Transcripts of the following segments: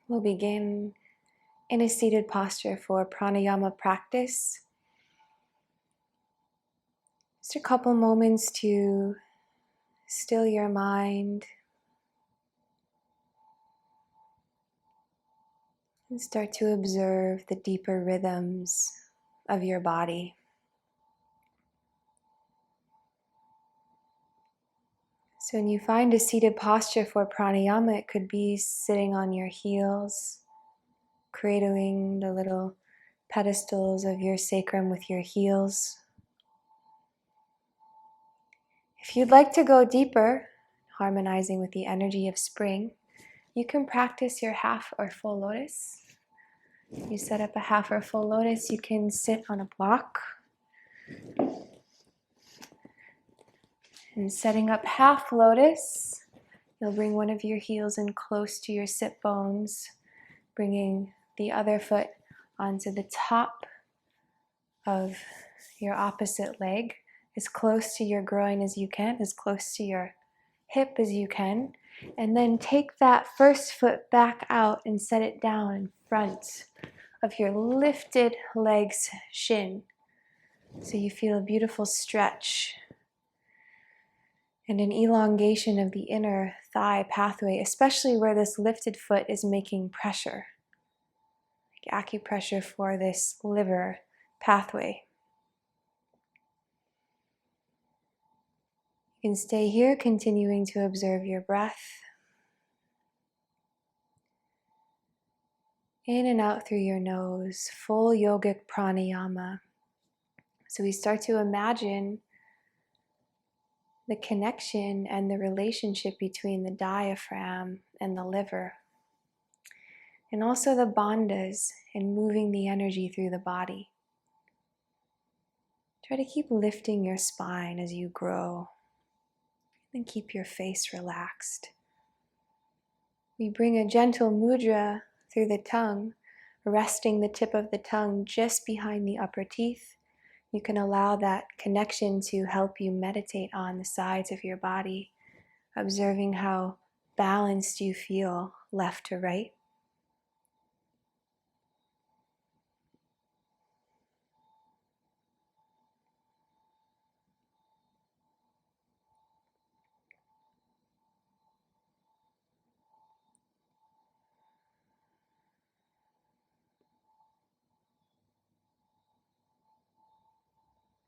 We'll begin in a seated posture for pranayama practice. Just a couple moments to still your mind and start to observe the deeper rhythms of your body. So when you find a seated posture for pranayama, it could be sitting on your heels, cradling the little pedestals of your sacrum with your heels. If you'd like to go deeper, harmonizing with the energy of spring, you can practice your half or full lotus. You set up a half or full lotus, you can sit on a block. And setting up half lotus, you'll bring one of your heels in close to your sit bones, bringing the other foot onto the top of your opposite leg, as close to your groin as you can, as close to your hip as you can. And then take that first foot back out and set it down in front of your lifted leg's shin. So you feel a beautiful stretch and an elongation of the inner thigh pathway, especially where this lifted foot is making pressure, like acupressure for this liver pathway. You can stay here, continuing to observe your breath. In and out through your nose, full yogic pranayama. So we start to imagine the connection and the relationship between the diaphragm and the liver, and also the bandhas and moving the energy through the body. Try to keep lifting your spine as you grow, and keep your face relaxed. We bring a gentle mudra through the tongue, resting the tip of the tongue just behind the upper teeth. You can allow that connection to help you meditate on the sides of your body, observing how balanced you feel left to right.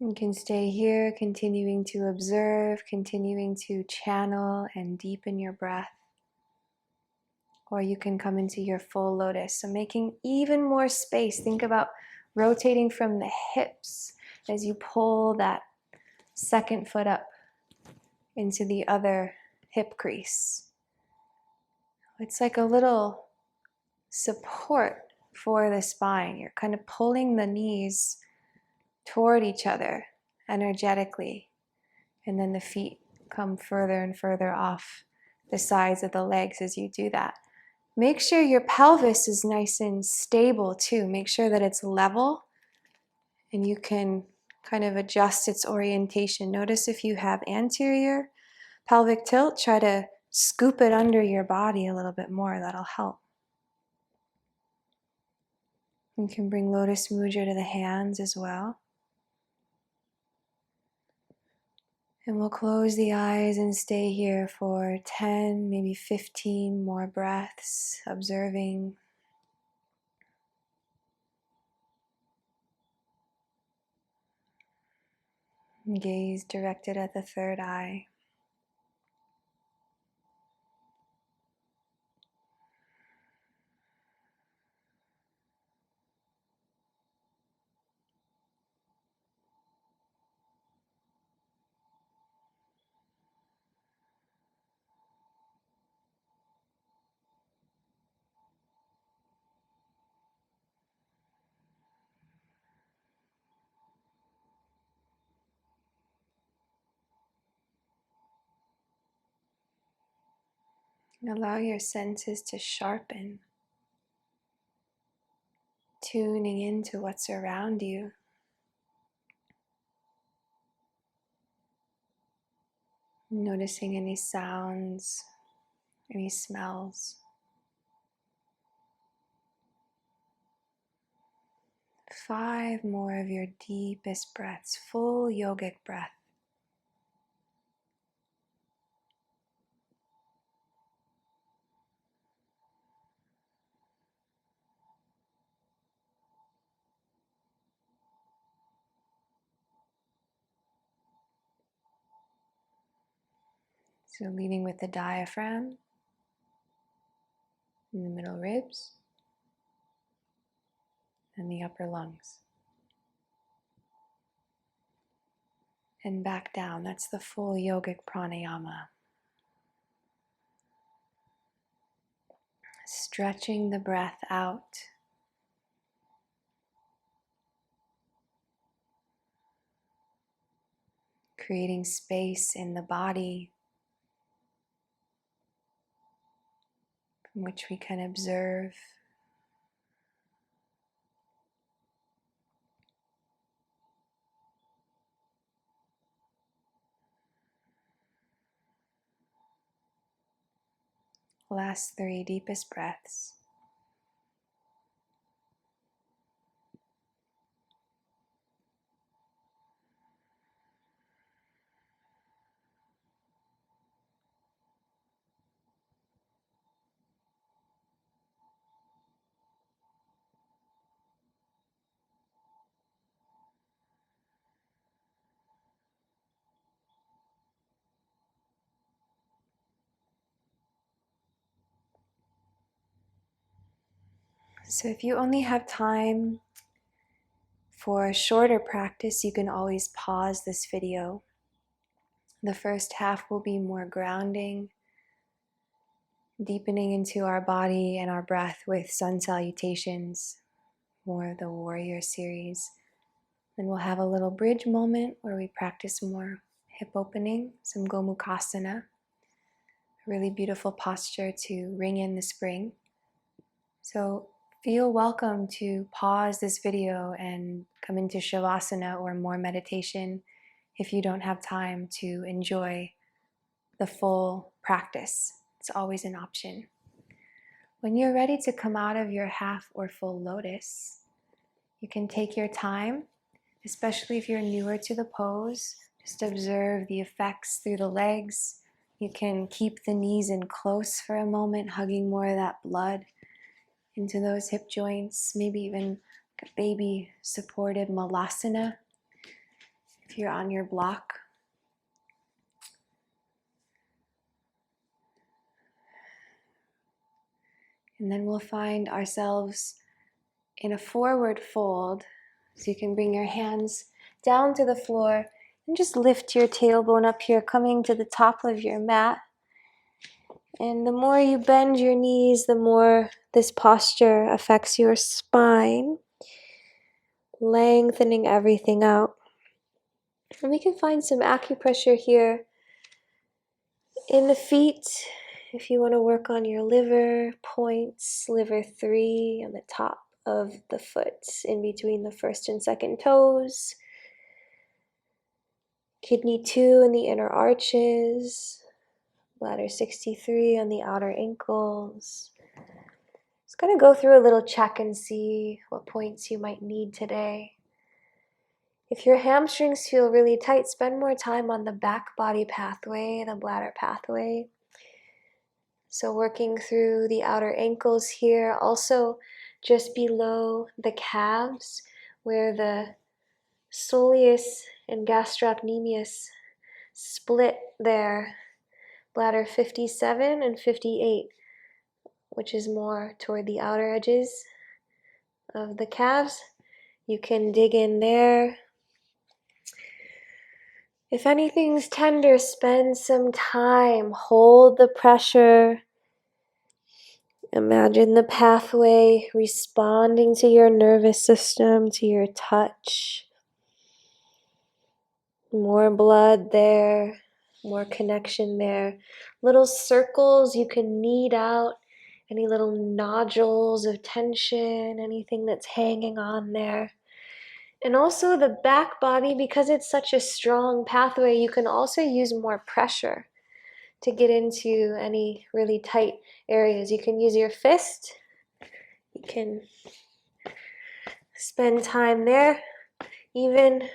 You can stay here, continuing to observe, continuing to channel and deepen your breath. Or you can come into your full lotus. So making even more space. Think about rotating from the hips as you pull that second foot up into the other hip crease. It's like a little support for the spine. You're kind of pulling the knees toward each other energetically, and then the feet come further and further off the sides of the legs as you do that. Make sure your pelvis is nice and stable too. Make sure that it's level and you can kind of adjust its orientation. Notice if you have anterior pelvic tilt, try to scoop it under your body a little bit more. That'll help. You can bring lotus mudra to the hands as well. And we'll close the eyes and stay here for 10, maybe 15 more breaths, observing. Gaze directed at the third eye. And allow your senses to sharpen, tuning into what's around you. Noticing any sounds, any smells. 5 more of your deepest breaths, full yogic breath. So leading with the diaphragm in the middle ribs and the upper lungs. And back down, that's the full yogic pranayama. Stretching the breath out. Creating space in the body from which we can observe. Last 3 deepest breaths. So if you only have time for a shorter practice, you can always pause this video. The first half will be more grounding, deepening into our body and our breath with sun salutations, more of the warrior series. Then we'll have a little bridge moment where we practice more hip opening, some Gomukhasana, a really beautiful posture to ring in the spring. So feel welcome to pause this video and come into Shavasana or more meditation if you don't have time to enjoy the full practice. It's always an option. When you're ready to come out of your half or full lotus, you can take your time, especially if you're newer to the pose. Just observe the effects through the legs. You can keep the knees in close for a moment, hugging more of that blood into those hip joints, maybe even like a baby supported malasana if you're on your block. And then we'll find ourselves in a forward fold. So you can bring your hands down to the floor and just lift your tailbone up here, coming to the top of your mat. And the more you bend your knees, the more this posture affects your spine, lengthening everything out. And we can find some acupressure here in the feet. If you want to work on your liver points, liver 3 on the top of the foot, in between the first and second toes, kidney 2 in the inner arches, bladder 63 on the outer ankles. Just going to go through a little check and see what points you might need today. If your hamstrings feel really tight, spend more time on the back body pathway, the bladder pathway. So working through the outer ankles here, also just below the calves where the soleus and gastrocnemius split there, bladder 57 and 58, which is more toward the outer edges of the calves. You can dig in there. If anything's tender, spend some time, hold the pressure. Imagine the pathway responding to your nervous system, to your touch. More blood there, more connection there. Little circles you can knead out, any little nodules of tension, anything that's hanging on there. And also the back body, because it's such a strong pathway, you can also use more pressure to get into any really tight areas. You can use your fist. You can spend time there. Even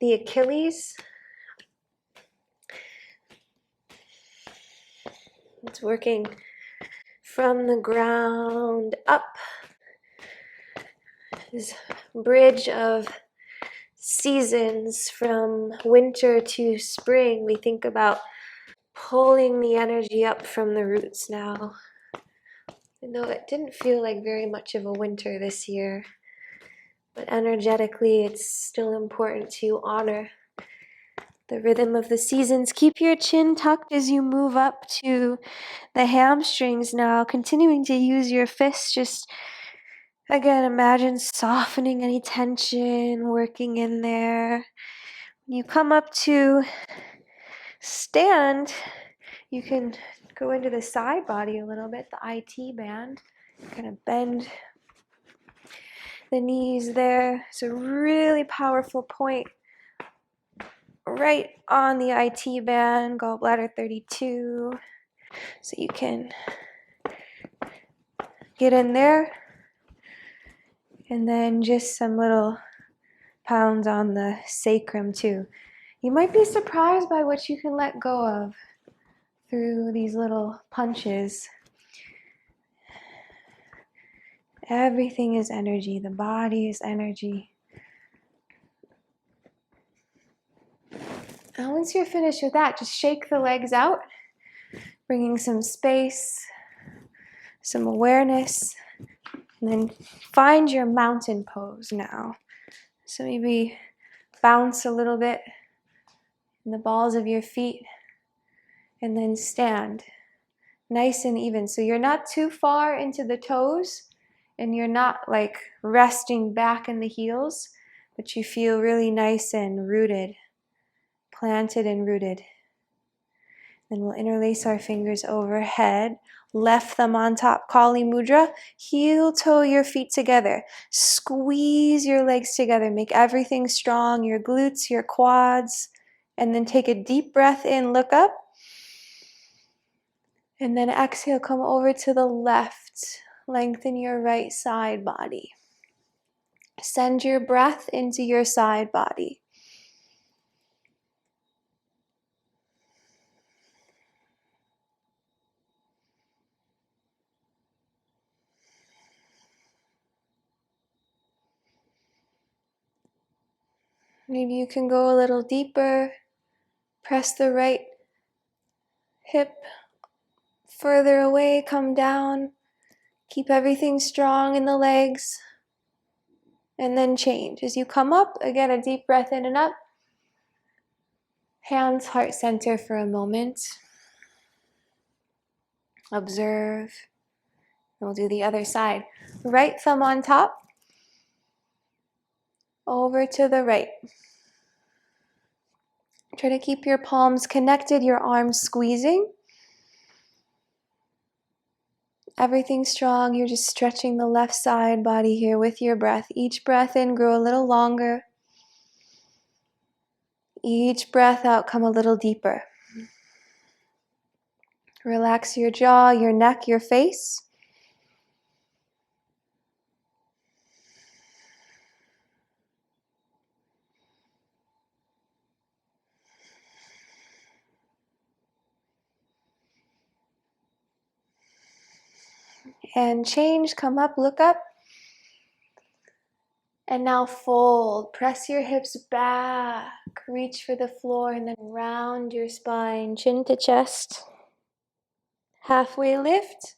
the Achilles, it's working from the ground up. This bridge of seasons from winter to spring. We think about pulling the energy up from the roots now. And though it didn't feel like very much of a winter this year, but energetically it's still important to honor the rhythm of the seasons. Keep your chin tucked as you move up to the hamstrings now, continuing to use your fists. Just again, imagine softening any tension, working in there. When you come up to stand, you can go into the side body a little bit, the IT band. Kind of bend the knees there. It's a really powerful point right on the IT band, gallbladder 32. So you can get in there. And then just some little pounds on the sacrum too. You might be surprised by what you can let go of through these little punches. Everything is energy. The body is energy. And once you're finished with that, just shake the legs out, bringing some space, some awareness, and then find your mountain pose now. So maybe bounce a little bit in the balls of your feet, and then stand nice and even. So you're not too far into the toes, and you're not like resting back in the heels, but you feel really nice and rooted, planted and rooted. Then we'll interlace our fingers overhead. Left thumb on top, Kali Mudra. Heel toe your feet together. Squeeze your legs together. Make everything strong, your glutes, your quads. And then take a deep breath in, look up. And then exhale, come over to the left. Lengthen your right side body. Send your breath into your side body. Maybe you can go a little deeper. Press the right hip further away, come down. Keep everything strong in the legs. And then change. As you come up, again, a deep breath in and up. Hands, heart center for a moment. Observe. And we'll do the other side. Right thumb on top. Over to the right. Try to keep your palms connected, your arms squeezing. Everything strong. You're just stretching the left side body here with your breath. Each breath in, grow a little longer. Each breath out, come a little deeper. Relax your jaw, your neck, your face. And change, come up, look up. And now fold, press your hips back, reach for the floor, and then round your spine, chin to chest. Halfway lift.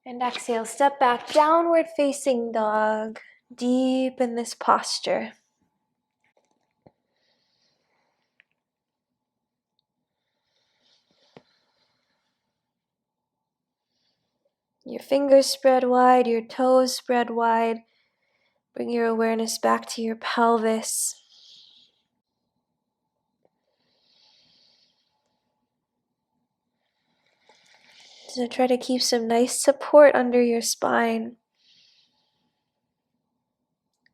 And exhale, step back, downward facing dog. Deep in this posture. Your fingers spread wide, your toes spread wide. Bring your awareness back to your pelvis. So try to keep some nice support under your spine.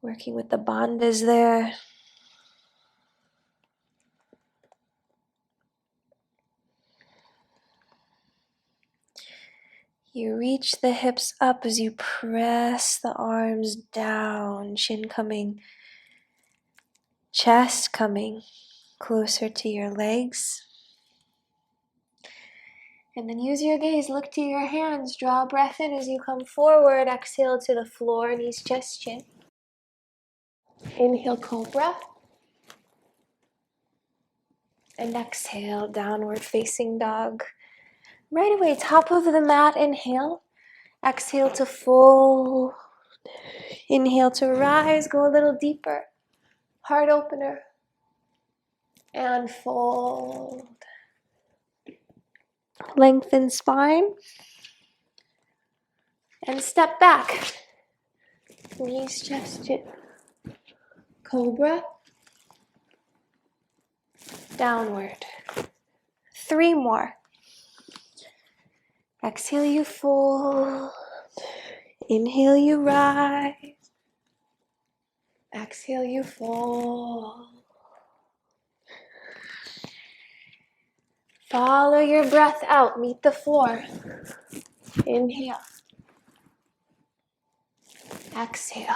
Working with the bandhas there. You reach the hips up as you press the arms down, chin coming, chest coming closer to your legs. And then use your gaze, look to your hands, draw a breath in as you come forward, exhale to the floor, knees, chest, chin. Inhale, cobra. And exhale, downward facing dog. Right away, top of the mat, inhale. Exhale to fold. Inhale to rise, go a little deeper. Heart opener. And fold. Lengthen spine. And step back. Knees, chest, chin. Cobra. Downward. 3 more. Exhale, you fold. Inhale, you rise. Exhale, you fold. Follow your breath out. Meet the floor. Inhale. Exhale.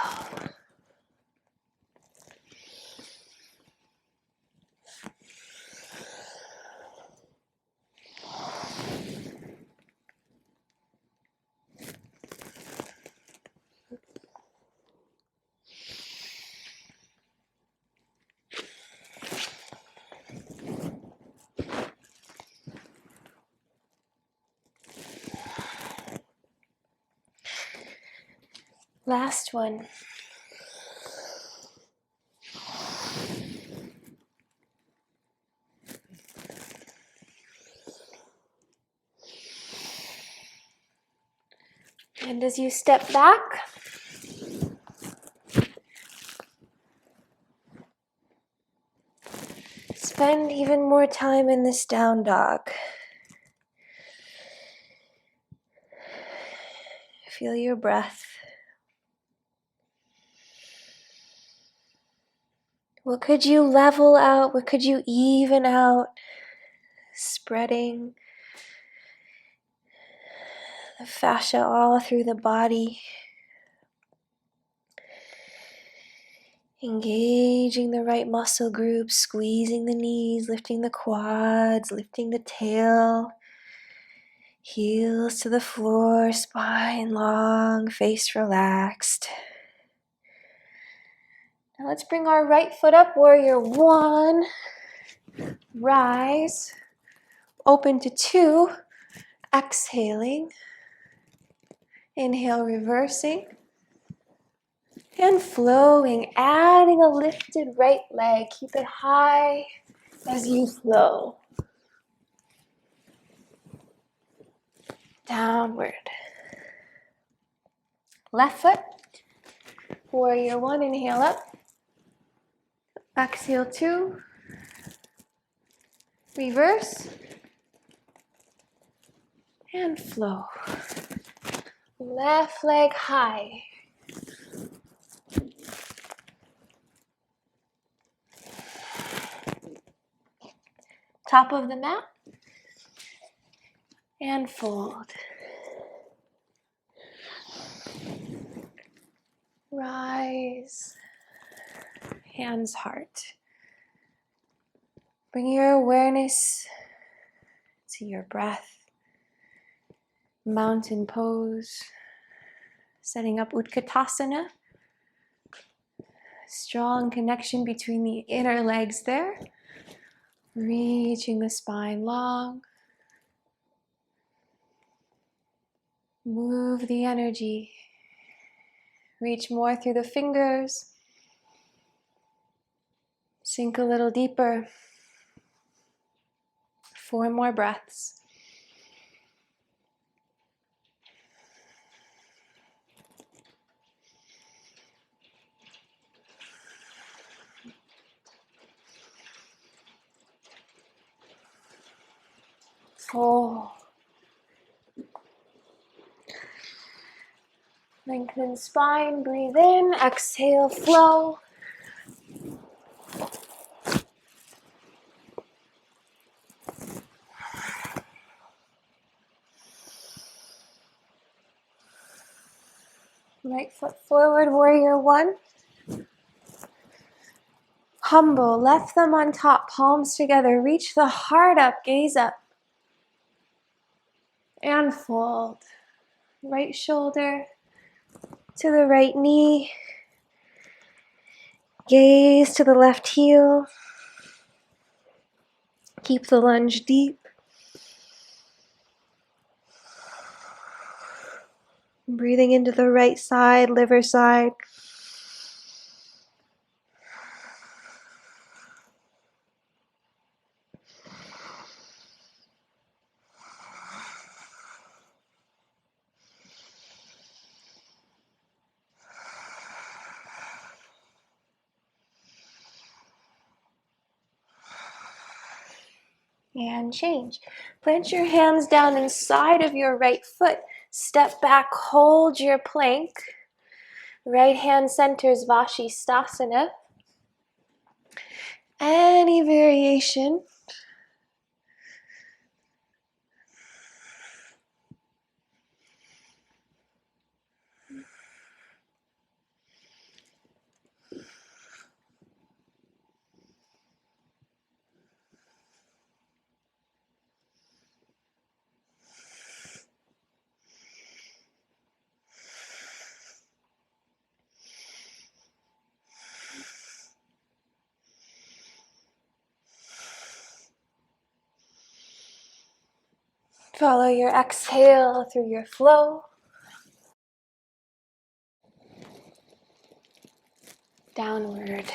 Last one. And as you step back, spend even more time in this down dog. Feel your breath. What could you level out? What could you even out? Spreading the fascia all through the body. Engaging the right muscle groups, squeezing the knees, lifting the quads, lifting the tail. Heels to the floor, spine long, face relaxed. Now let's bring our right foot up, warrior 1. Rise, open to 2, exhaling. Inhale, reversing. And flowing, adding a lifted right leg. Keep it high as you flow. Downward. Left foot. Warrior 1, inhale up. Exhale 2. Reverse. And flow. Left leg high. Top of the mat. And fold. Rise. Hands, heart. Bring your awareness to your breath. Mountain pose. Setting up Utkatasana. Strong connection between the inner legs there. Reaching the spine long. Move the energy. Reach more through the fingers. Sink a little deeper. 4 more breaths. Full. Lengthen spine, breathe in, exhale, flow. Right foot forward, warrior one. Humble, left thumb on top, palms together. Reach the heart up, gaze up. And fold. Right shoulder to the right knee. Gaze to the left heel. Keep the lunge deep. Breathing into the right side, liver side. And change. Plant your hands down inside of your right foot. Step back, hold your plank. Right hand centers Vaśistasana. Any variation. Follow your exhale through your flow. Downward.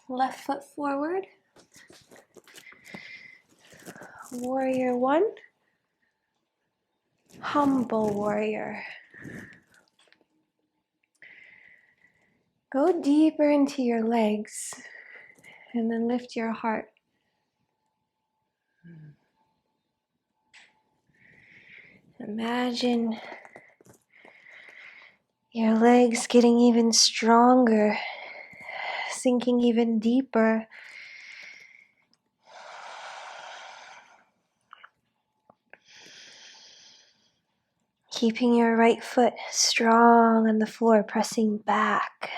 Left foot forward. Warrior one. Humble warrior. Go deeper into your legs and then lift your heart. Imagine your legs getting even stronger, sinking even deeper. Keeping your right foot strong on the floor, pressing back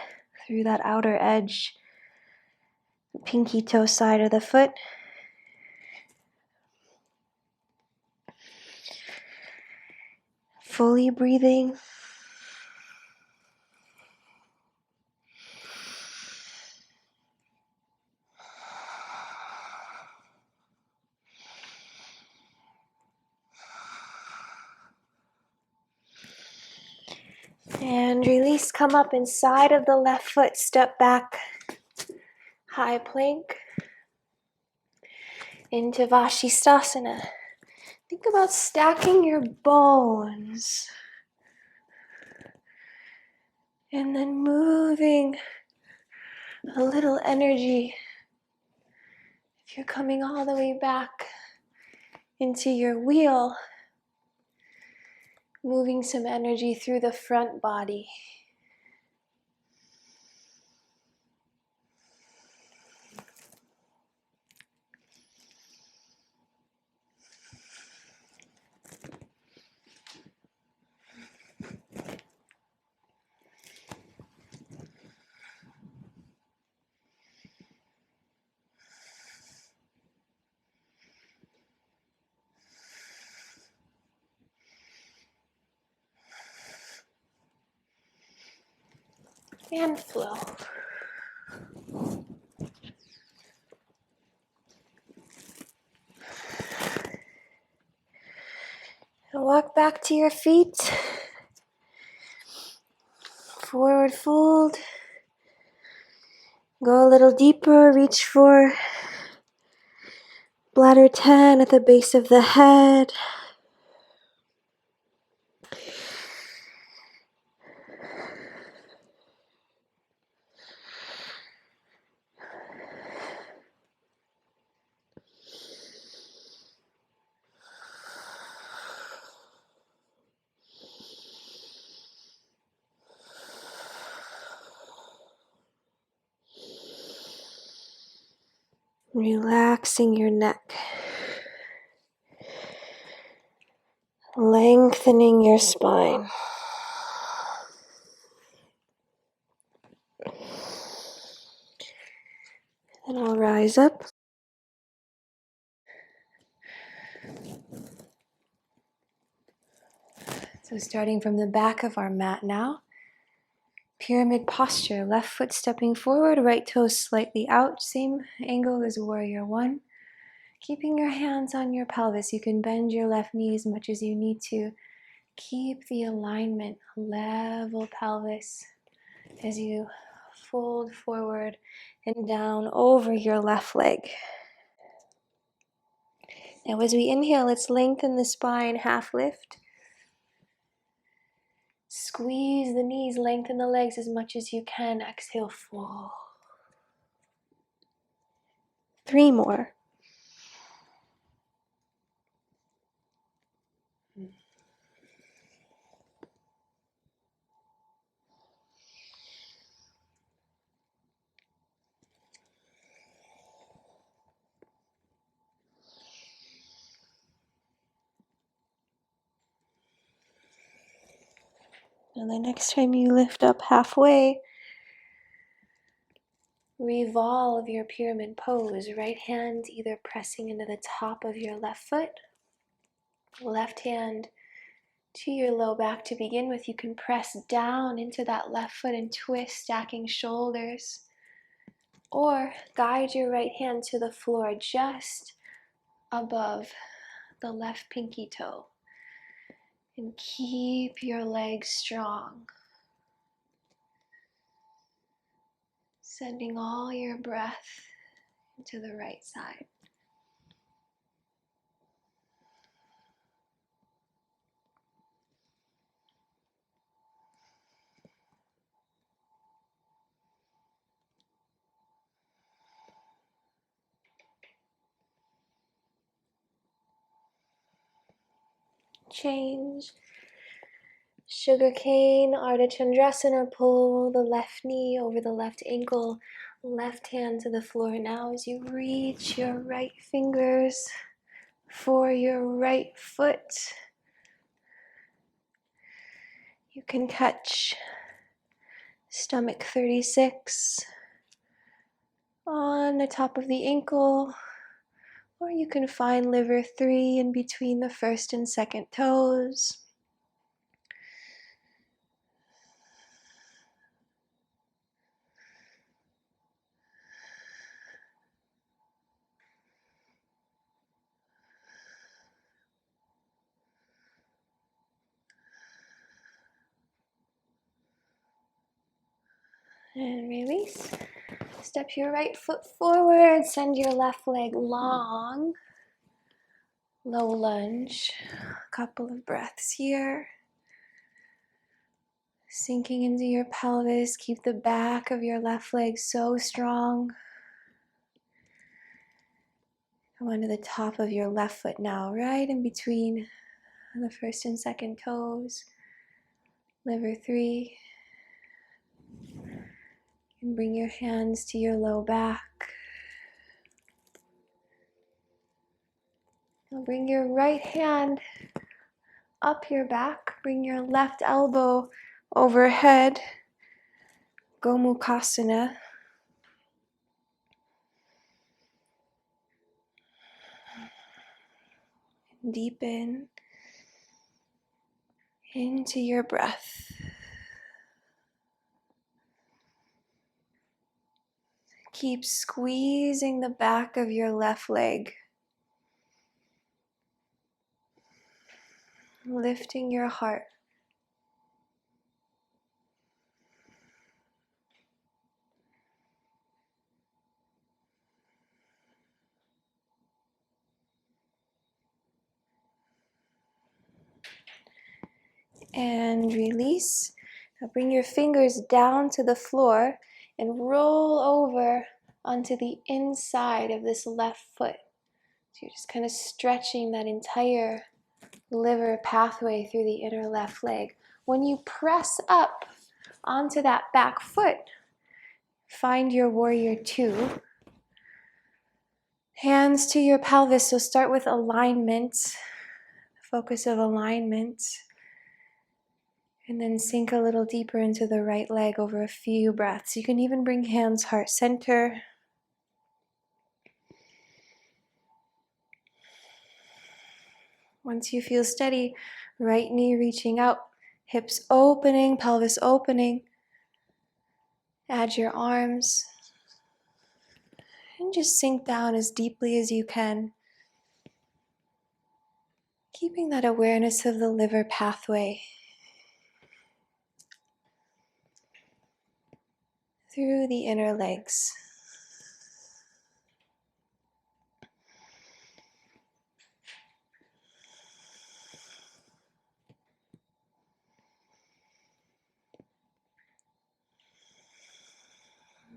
through that outer edge, pinky toe side of the foot. Fully breathing. And release, come up inside of the left foot, step back, high plank, into Vaśistasana. Think about stacking your bones. And then moving a little energy. If you're coming all the way back into your wheel, moving some energy through the front body. And flow. And walk back to your feet. Forward fold. Go a little deeper, reach for bladder 10 at the base of the head. Relaxing your neck. Lengthening your spine. And I'll rise up. So starting from the back of our mat now, pyramid posture, left foot stepping forward, right toes slightly out, same angle as warrior one. Keeping your hands on your pelvis, you can bend your left knee as much as you need to. Keep the alignment, level pelvis as you fold forward and down over your left leg. Now as we inhale, let's lengthen the spine, half lift. Squeeze the knees, lengthen the legs as much as you can. Exhale, fold. 3 more. And the next time you lift up halfway, revolve your pyramid pose. Right hand either pressing into the top of your left foot, left hand to your low back to begin with. You can press down into that left foot and twist, stacking shoulders. Or guide your right hand to the floor just above the left pinky toe. And keep your legs strong. Sending all your breath into the right side. Change. Sugar cane, Ardha Chandrasana, pull the left knee over the left ankle, left hand to the floor. Now as you reach your right fingers for your right foot, you can catch stomach 36 on the top of the ankle, or you can find liver 3 in between the first and second toes. And release. Step your right foot forward, send your left leg long. Low lunge. A couple of breaths here. Sinking into your pelvis. Keep the back of your left leg so strong. Come onto the top of your left foot now, right in between the first and second toes. Liver 3. And bring your hands to your low back. Now bring your right hand up your back. Bring your left elbow overhead. Gomukhasana. Deepen into your breath. Keep squeezing the back of your left leg. Lifting your heart. And release. Now bring your fingers down to the floor and roll over onto the inside of this left foot. So you're just kind of stretching that entire liver pathway through the inner left leg. When you press up onto that back foot, find your warrior 2. Hands to your pelvis, so start with alignment, focus of alignment, and then sink a little deeper into the right leg over a few breaths. You can even bring hands heart center. Once you feel steady, right knee reaching out, hips opening, pelvis opening. Add your arms and just sink down as deeply as you can. Keeping that awareness of the liver pathway through the inner legs.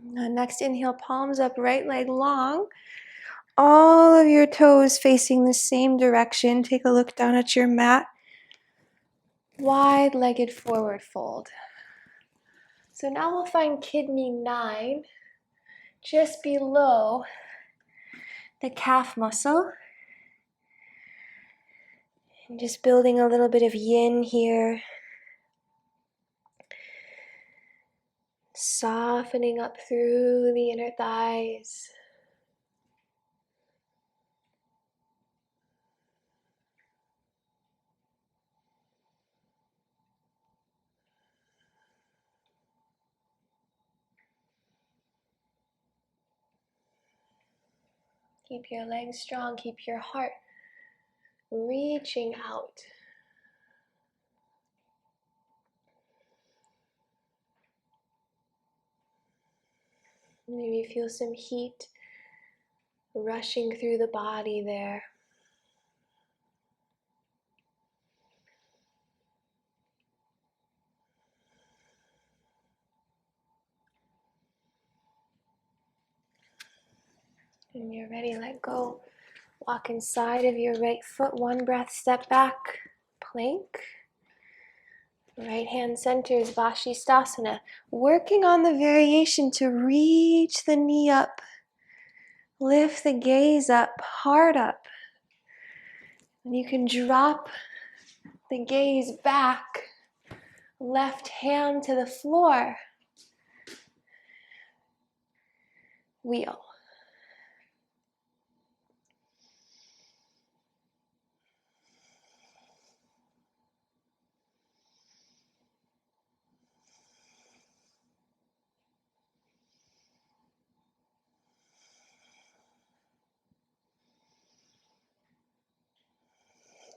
Now next inhale, palms up, right leg long. All of your toes facing the same direction. Take a look down at your mat. Wide-legged forward fold. So now we'll find kidney 9 just below the calf muscle. And just building a little bit of yin here. Softening up through the inner thighs. Keep your legs strong, keep your heart reaching out. Maybe feel some heat rushing through the body there. When you're ready, let go. Walk inside of your right foot, one breath, step back, plank. Right hand centers, Vaśistasana. Working on the variation to reach the knee up. Lift the gaze up, heart up. And you can drop the gaze back. Left hand to the floor. Wheel.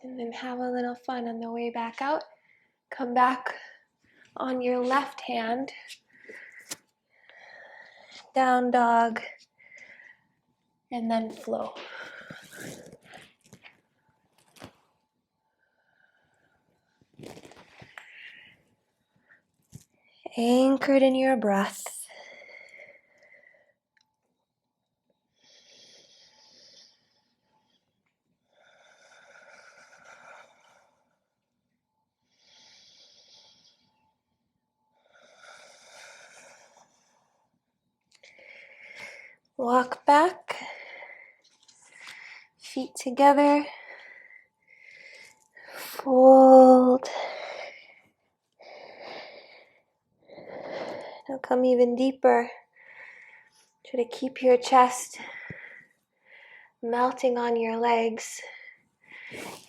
And then have a little fun on the way back out. Come back on your left hand. Down dog. And then flow. Anchored in your breath. Walk back, feet together, fold. Now come even deeper. Try to keep your chest melting on your legs.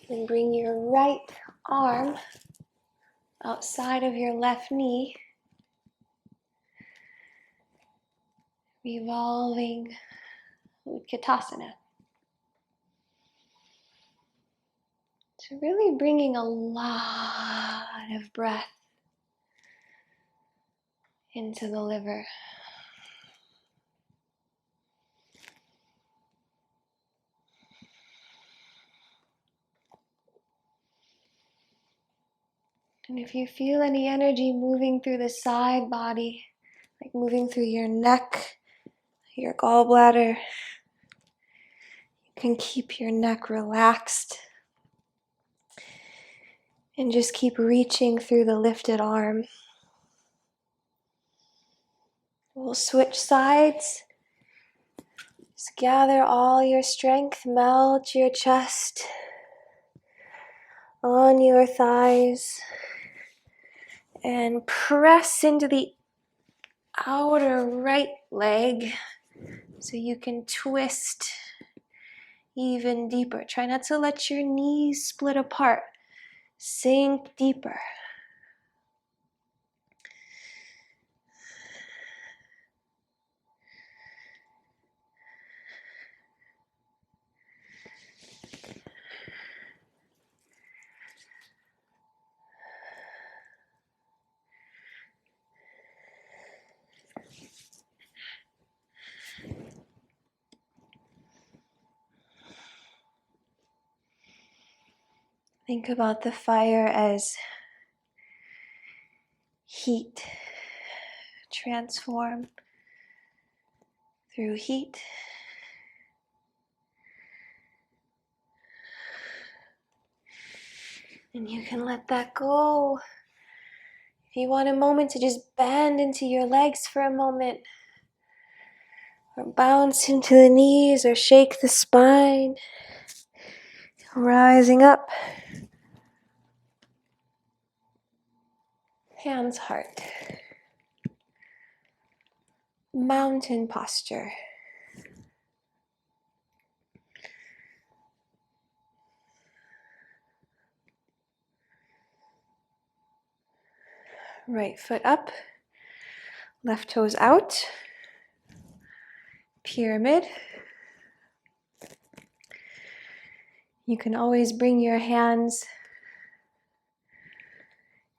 And bring your right arm outside of your left knee. Revolving Urdhva. So really bringing a lot of breath into the liver. And if you feel any energy moving through the side body, like moving through your neck, your gallbladder, you can keep your neck relaxed. And just keep reaching through the lifted arm. We'll switch sides. Just gather all your strength, melt your chest on your thighs, and press into the outer right leg so you can twist even deeper. Try not to let your knees split apart. Sink deeper. Think about the fire as heat. Transform through heat. And you can let that go. If you want a moment to just bend into your legs for a moment, or bounce into the knees, or shake the spine, rising up. Hands, heart. Mountain posture. Right foot up, left toes out. Pyramid. You can always bring your hands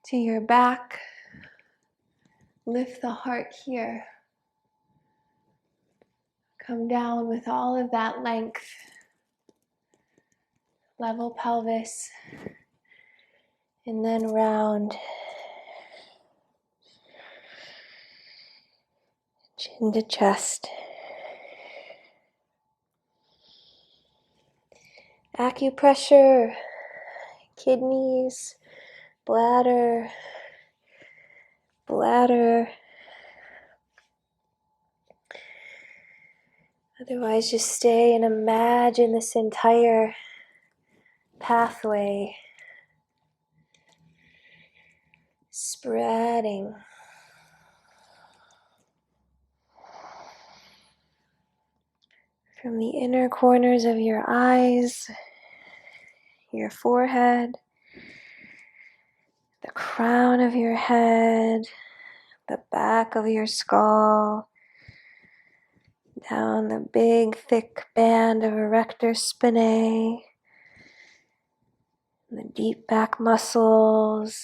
to your back. Lift the heart here. Come down with all of that length. Level pelvis. And then round. Chin to chest. Acupressure, kidneys, bladder. Otherwise, just stay and imagine this entire pathway spreading. From the inner corners of your eyes, your forehead, the crown of your head, the back of your skull, down the big thick band of erector spinae, the deep back muscles,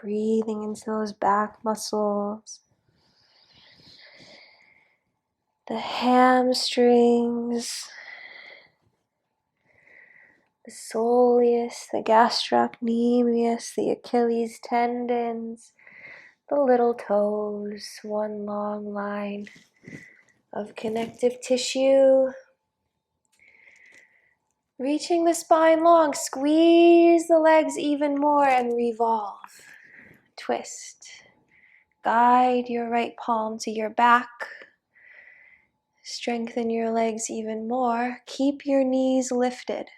breathing into those back muscles, the hamstrings, the soleus, the gastrocnemius, the Achilles tendons, the little toes, one long line of connective tissue. Reaching the spine long, squeeze the legs even more and revolve. Twist. Guide your right palm to your back. Strengthen your legs even more. Keep your knees lifted.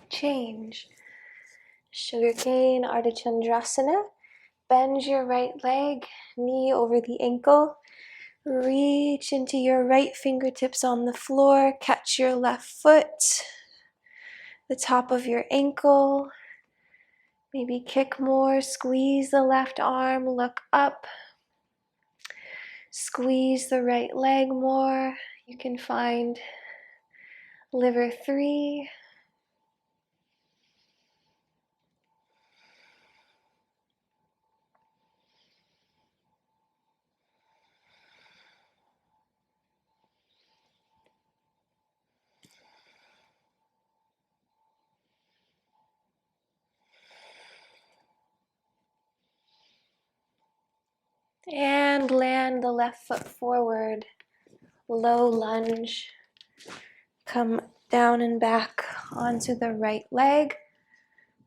Change. Sugarcane Ardha Chandrasana. Bend your right leg, knee over the ankle. Reach into your right fingertips on the floor. Catch your left foot, the top of your ankle. Maybe kick more. Squeeze the left arm. Look up. Squeeze the right leg more. You can find liver 3. And land the left foot forward. Low lunge. Come down and back onto the right leg.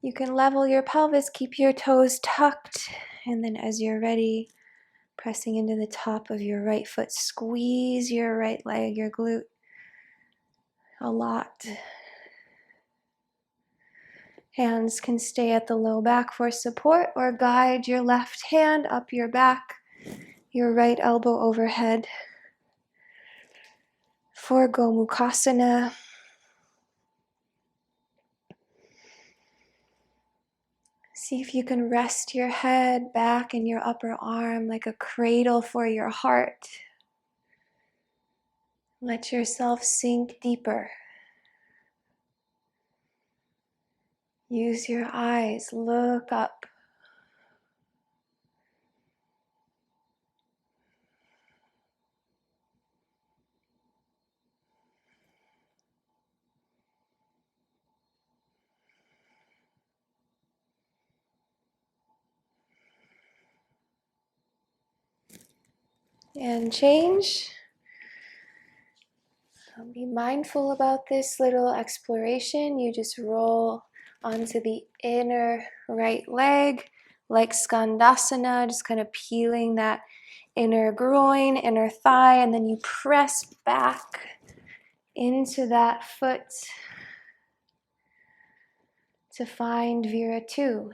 You can level your pelvis, keep your toes tucked, and then as you're ready, pressing into the top of your right foot, squeeze your right leg, your glute, a lot. Hands can stay at the low back for support or guide your left hand up your back, your right elbow overhead for Gomukhasana. See if you can rest your head back in your upper arm like a cradle for your heart. Let yourself sink deeper. Use your eyes, look up. And change. Be mindful about this little exploration. You just roll onto the inner right leg, like Skandasana, just kind of peeling that inner groin, inner thigh, and then you press back into that foot to find Viratu.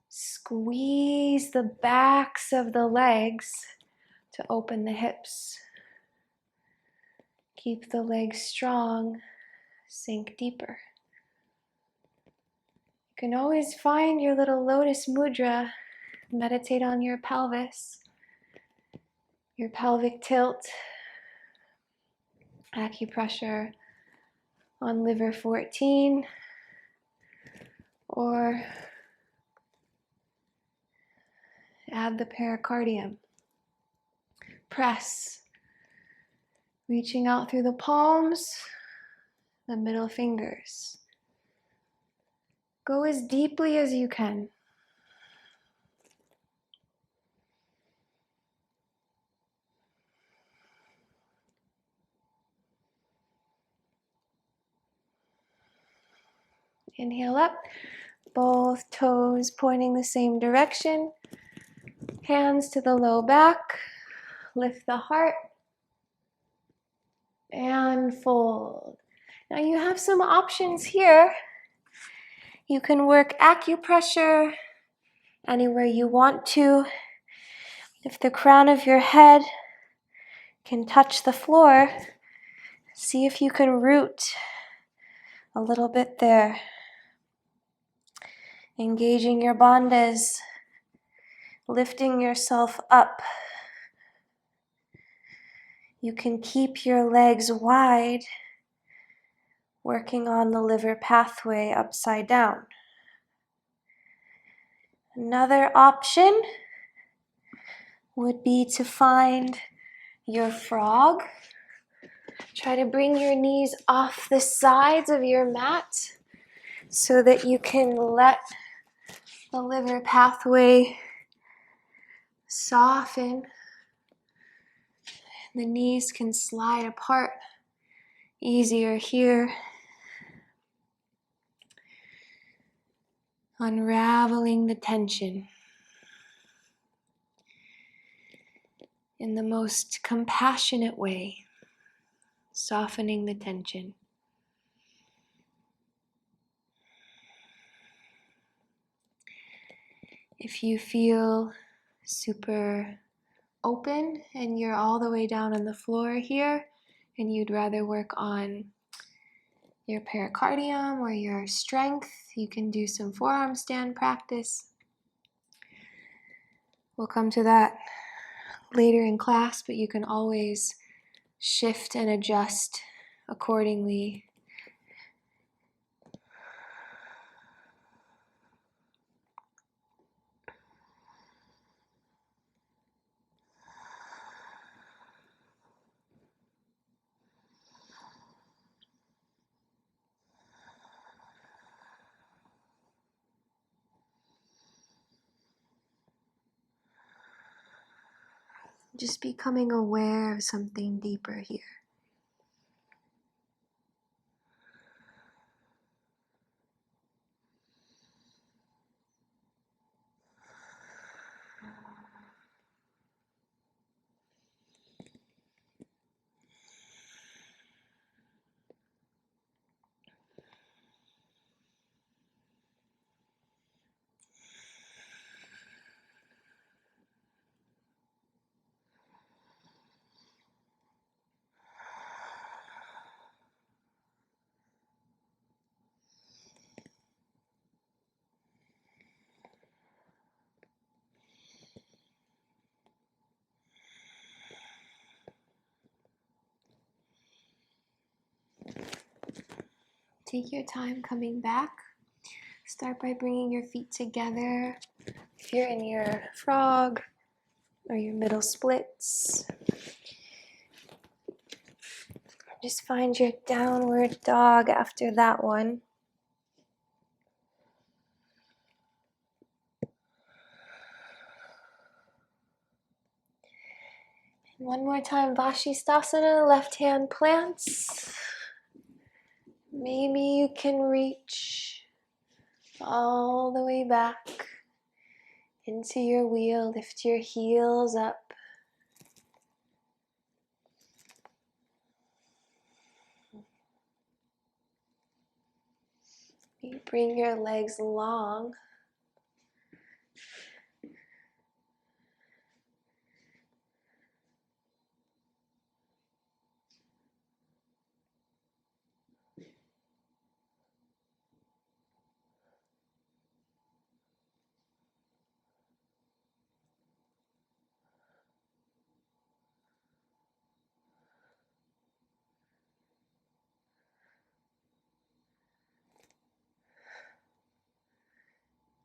Squeeze the backs of the legs to open the hips. Keep the legs strong, sink deeper. You can always find your little lotus mudra, meditate on your pelvis, your pelvic tilt, acupressure on liver 14, or add the pericardium. Press, reaching out through the palms, the middle fingers. Go as deeply as you can. Inhale up, both toes pointing the same direction. Hands to the low back, lift the heart, and fold. Now you have some options here. You can work acupressure anywhere you want to. If the crown of your head can touch the floor, see if you can root a little bit there. Engaging your bandhas, lifting yourself up. You can keep your legs wide, working on the liver pathway upside down. Another option would be to find your frog. Try to bring your knees off the sides of your mat so that you can let the liver pathway soften. The knees can slide apart easier here. Unraveling the tension in the most compassionate way, softening the tension. If you feel super open and you're all the way down on the floor here and you'd rather work on your pericardium or your strength, you can do some forearm stand practice. We'll come to that later in class, but you can always shift and adjust accordingly. Just becoming aware of something deeper here. Take your time coming back. Start by bringing your feet together. If you're in your frog or your middle splits, just find your downward dog after that one. One more time, Vaśistasana, left hand plants. Maybe you can reach all the way back into your wheel. Lift your heels up. You bring your legs long.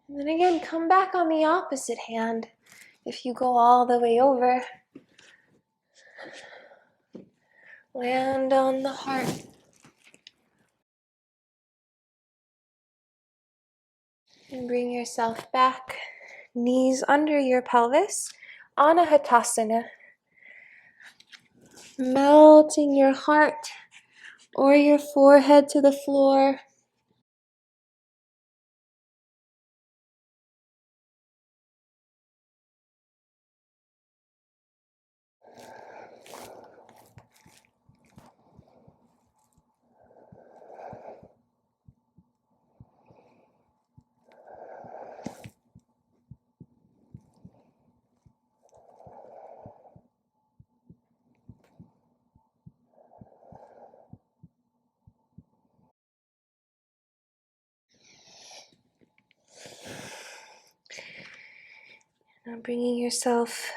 And then again, come back on the opposite hand. If you go all the way over, land on the heart. And bring yourself back, knees under your pelvis, Anahatasana. Melting your heart or your forehead to the floor. Now bringing yourself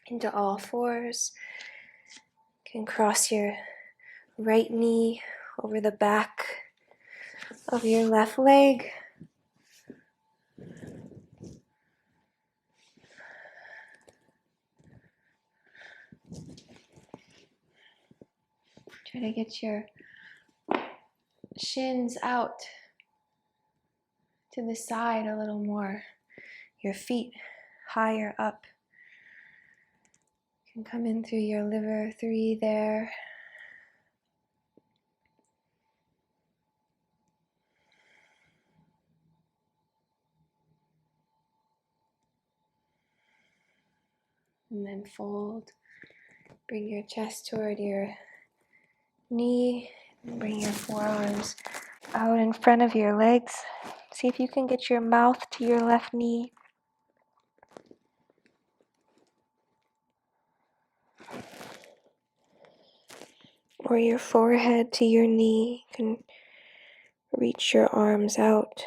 into all fours. You can cross your right knee over the back of your left leg. Try to get your shins out to the side a little more. Your feet higher up. You can come in through your liver 3 there. And then fold. Bring your chest toward your knee. And bring your forearms out in front of your legs. See if you can get your mouth to your left knee. Or your forehead to your knee. You can reach your arms out.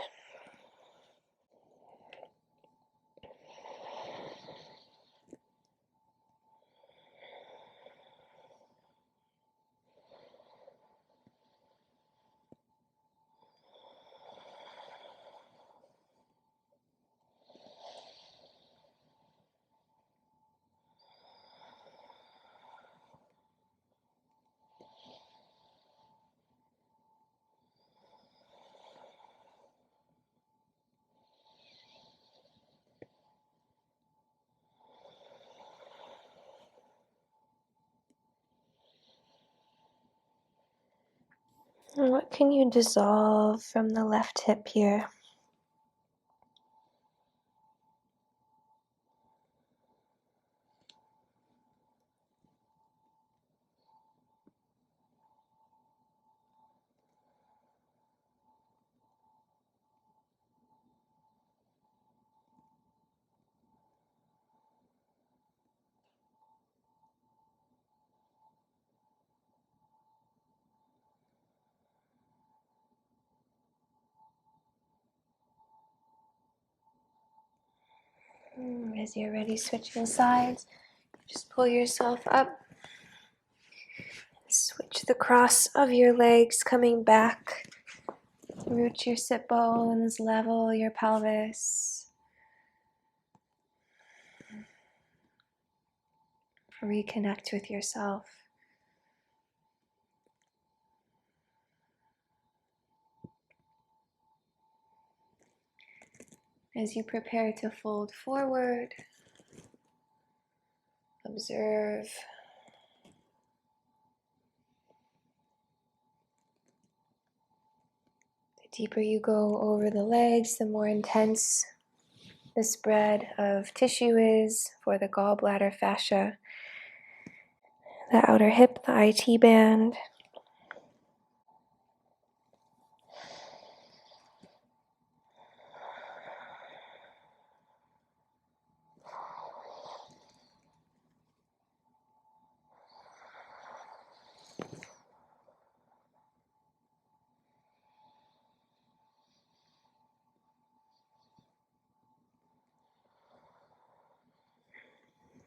And what can you dissolve from the left hip here? As you're ready, switching sides, just pull yourself up. Switch the cross of your legs, coming back. Root your sit bones, level your pelvis. Reconnect with yourself. As you prepare to fold forward, observe. The deeper you go over the legs, the more intense the spread of tissue is for the gallbladder fascia, the outer hip, the IT band.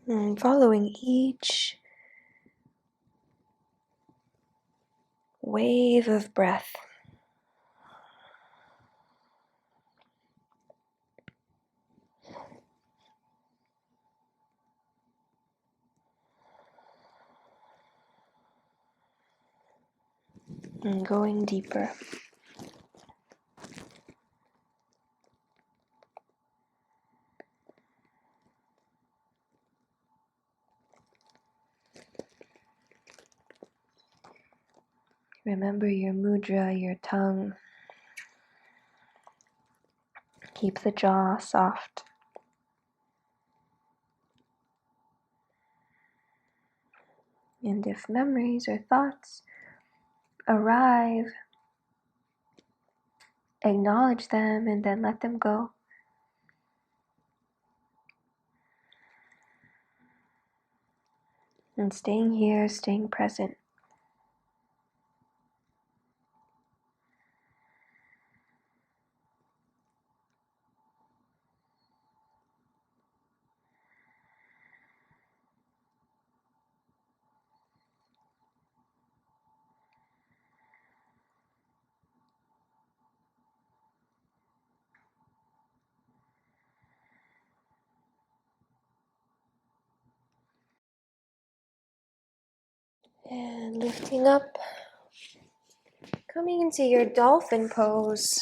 And following each wave of breath, and going deeper. Remember your mudra, your tongue. Keep the jaw soft. And if memories or thoughts arrive, acknowledge them and then let them go. And staying here, staying present. And lifting up, coming into your dolphin pose.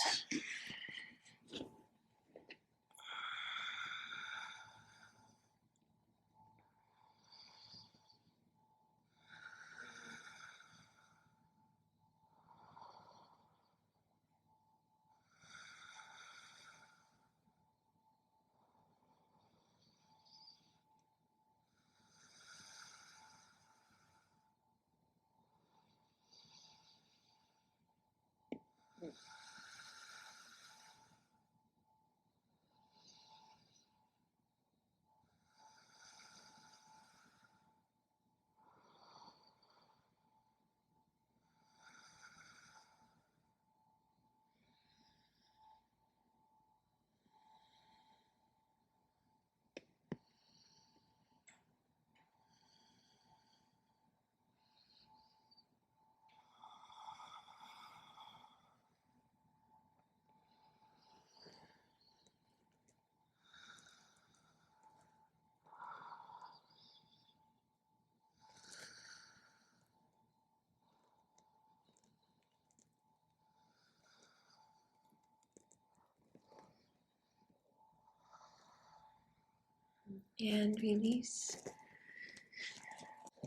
And release.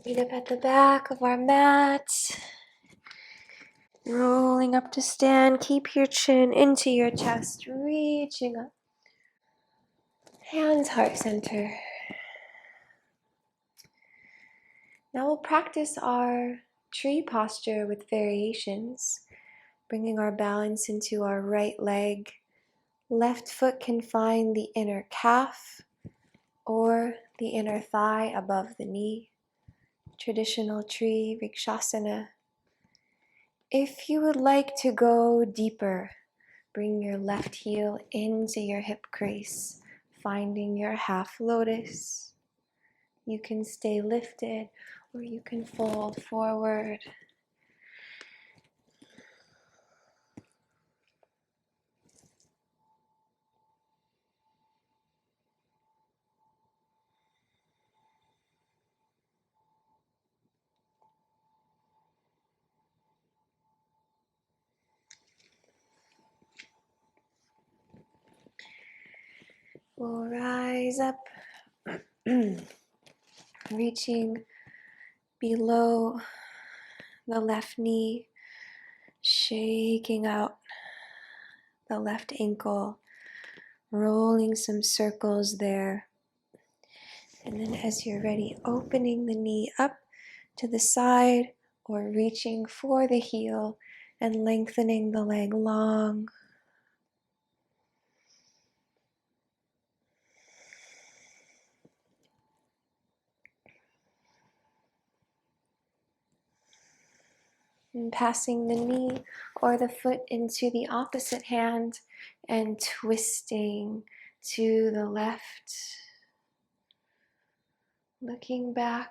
Feet up at the back of our mat. Rolling up to stand, keep your chin into your chest, reaching up. Hands heart center. Now we'll practice our tree posture with variations, bringing our balance into our right leg. Left foot can find the inner calf or the inner thigh above the knee. Traditional tree, Vaśistasana. If you would like to go deeper, bring your left heel into your hip crease, finding your half lotus. You can stay lifted or you can fold forward. We'll rise up, reaching below the left knee, shaking out the left ankle, rolling some circles there. And then as you're ready, opening the knee up to the side or reaching for the heel and lengthening the leg long. And passing the knee or the foot into the opposite hand and twisting to the left. Looking back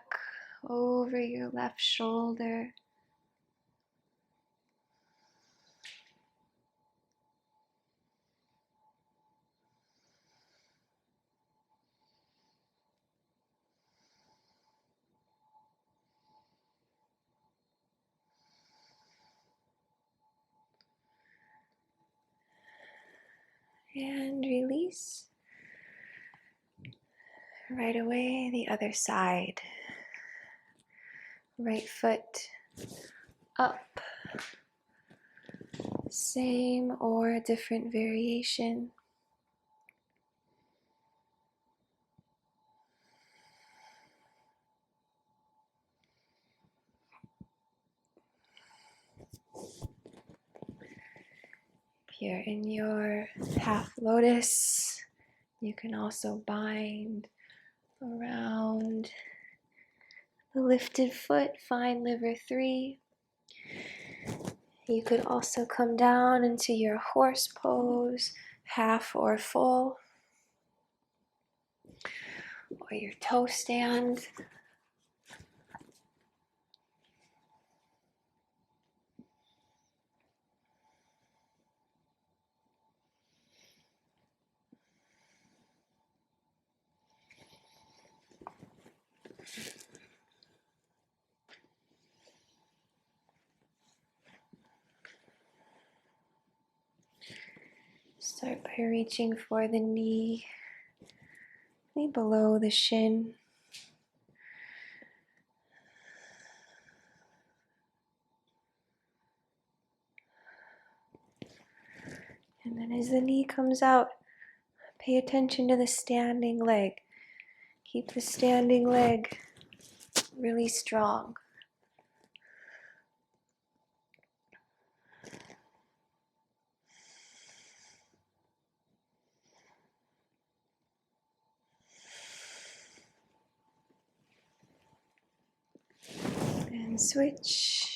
over your left shoulder. And release. Right away, the other side. Right foot up. Same or a different variation. If you're in your half lotus, you can also bind around the lifted foot, find liver 3. You could also come down into your horse pose, half or full, or your toe stand. Start by reaching for the knee below the shin. And then as the knee comes out, pay attention to the standing leg. Keep the standing leg really strong. And switch.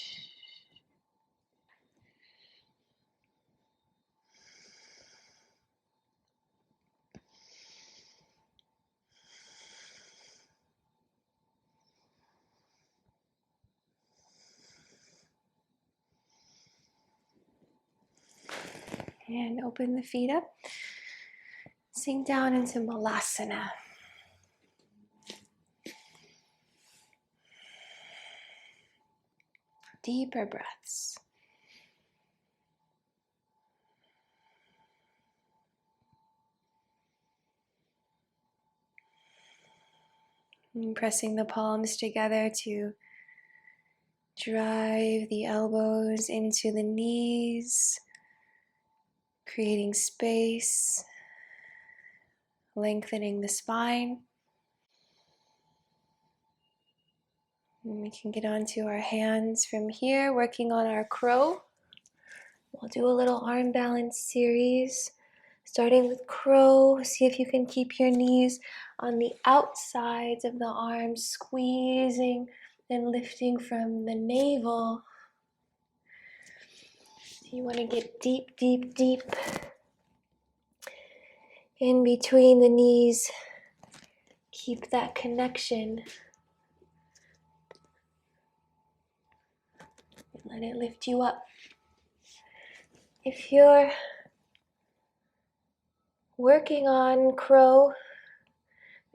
And open the feet up. Sink down into Malasana. Deeper breaths. And pressing the palms together to Drive the elbows into the knees, creating space, lengthening the spine. And we can get onto our hands from here, working on our crow. We'll do a little arm balance series, starting with crow. See if you can keep your knees on the outsides of the arms, squeezing and lifting from the navel. So you want to get deep, deep, deep in between the knees. Keep that connection. And let it lift you up. If you're working on crow,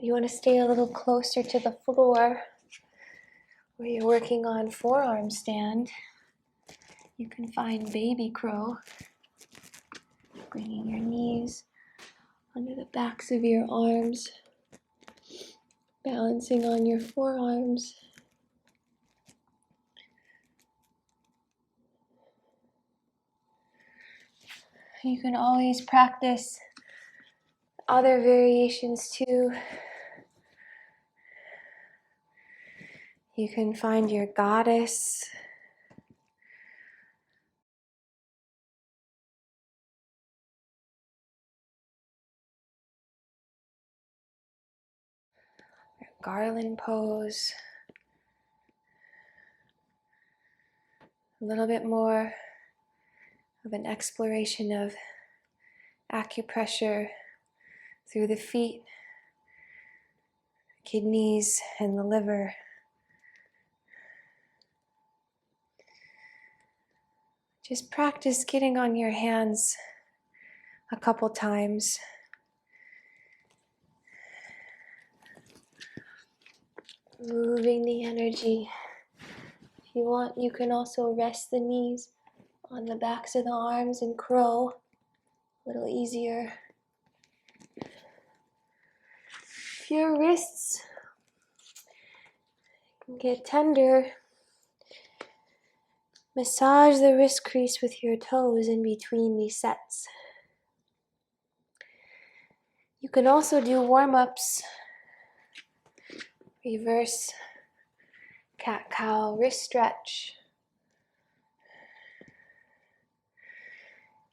you want to stay a little closer to the floor, or you're working on forearm stand, you can find baby crow, bringing your knees under the backs of your arms, balancing on your forearms. You can always practice other variations too. You can find your goddess. Your garland pose. A little bit more of an exploration of acupressure through the feet, kidneys, and the liver. Just practice getting on your hands a couple times. Moving the energy. If you want, you can also rest the knees on the backs of the arms and crow. A little easier. If your wrists can get tender, massage the wrist crease with your toes in between these sets. You can also do warm-ups. Reverse cat-cow wrist stretch.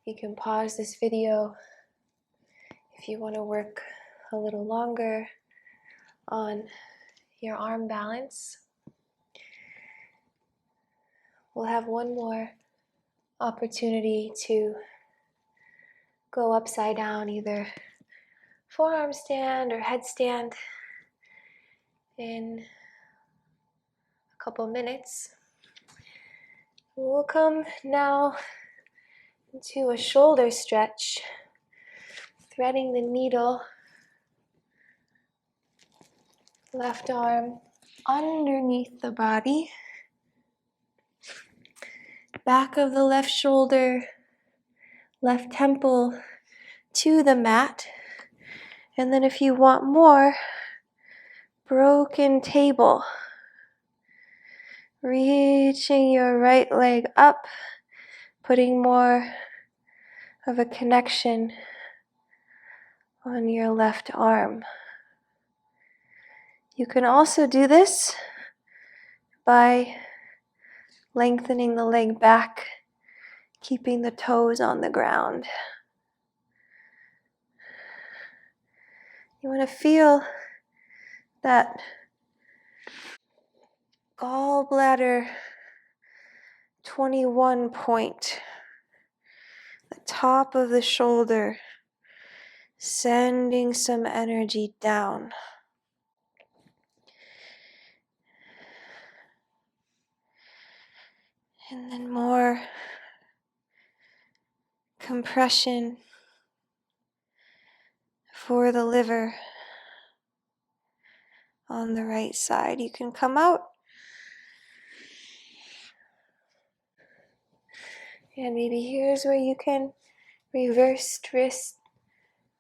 You can pause this video if you want to work a little longer on your arm balance. We'll have one more opportunity to go upside down, either forearm stand or headstand, in a couple minutes. We'll come now into a shoulder stretch, threading the needle, left arm underneath the body, back of the left shoulder, left temple to the mat. And then if you want more, broken table. Reaching your right leg up, putting more of a connection on your left arm. You can also do this by lengthening the leg back, keeping the toes on the ground. You want to feel that gallbladder 21 point, the top of the shoulder, sending some energy down. And then more compression for the liver on the right side. You can come out and maybe here's where you can reverse twist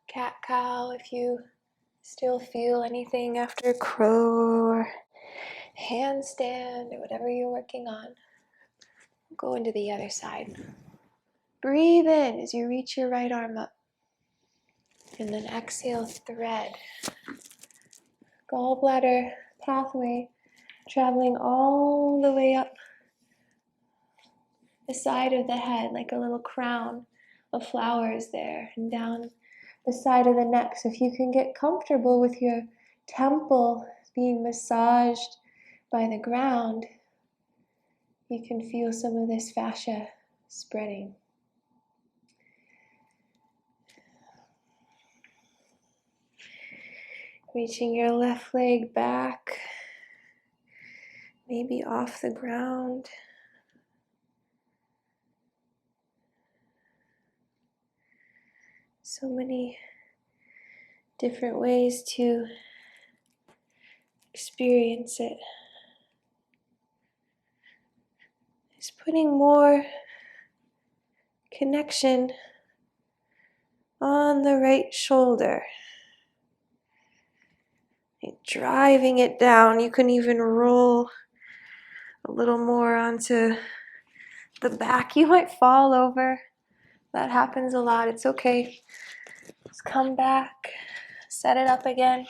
cat-cow if you still feel anything after crow, or handstand or whatever you're working on. Go into the other side. Breathe in as you reach your right arm up. And then exhale, thread. Gallbladder pathway traveling all the way up the side of the head like a little crown of flowers there, and down the side of the neck. So if you can get comfortable with your temple being massaged by the ground, you can feel some of this fascia spreading. Reaching your left leg back, maybe off the ground. So many different ways to experience it. Just putting more connection on the right shoulder. Driving it down. You can even roll a little more onto the back. You might fall over. That happens a lot. It's okay. Just come back, set it up again.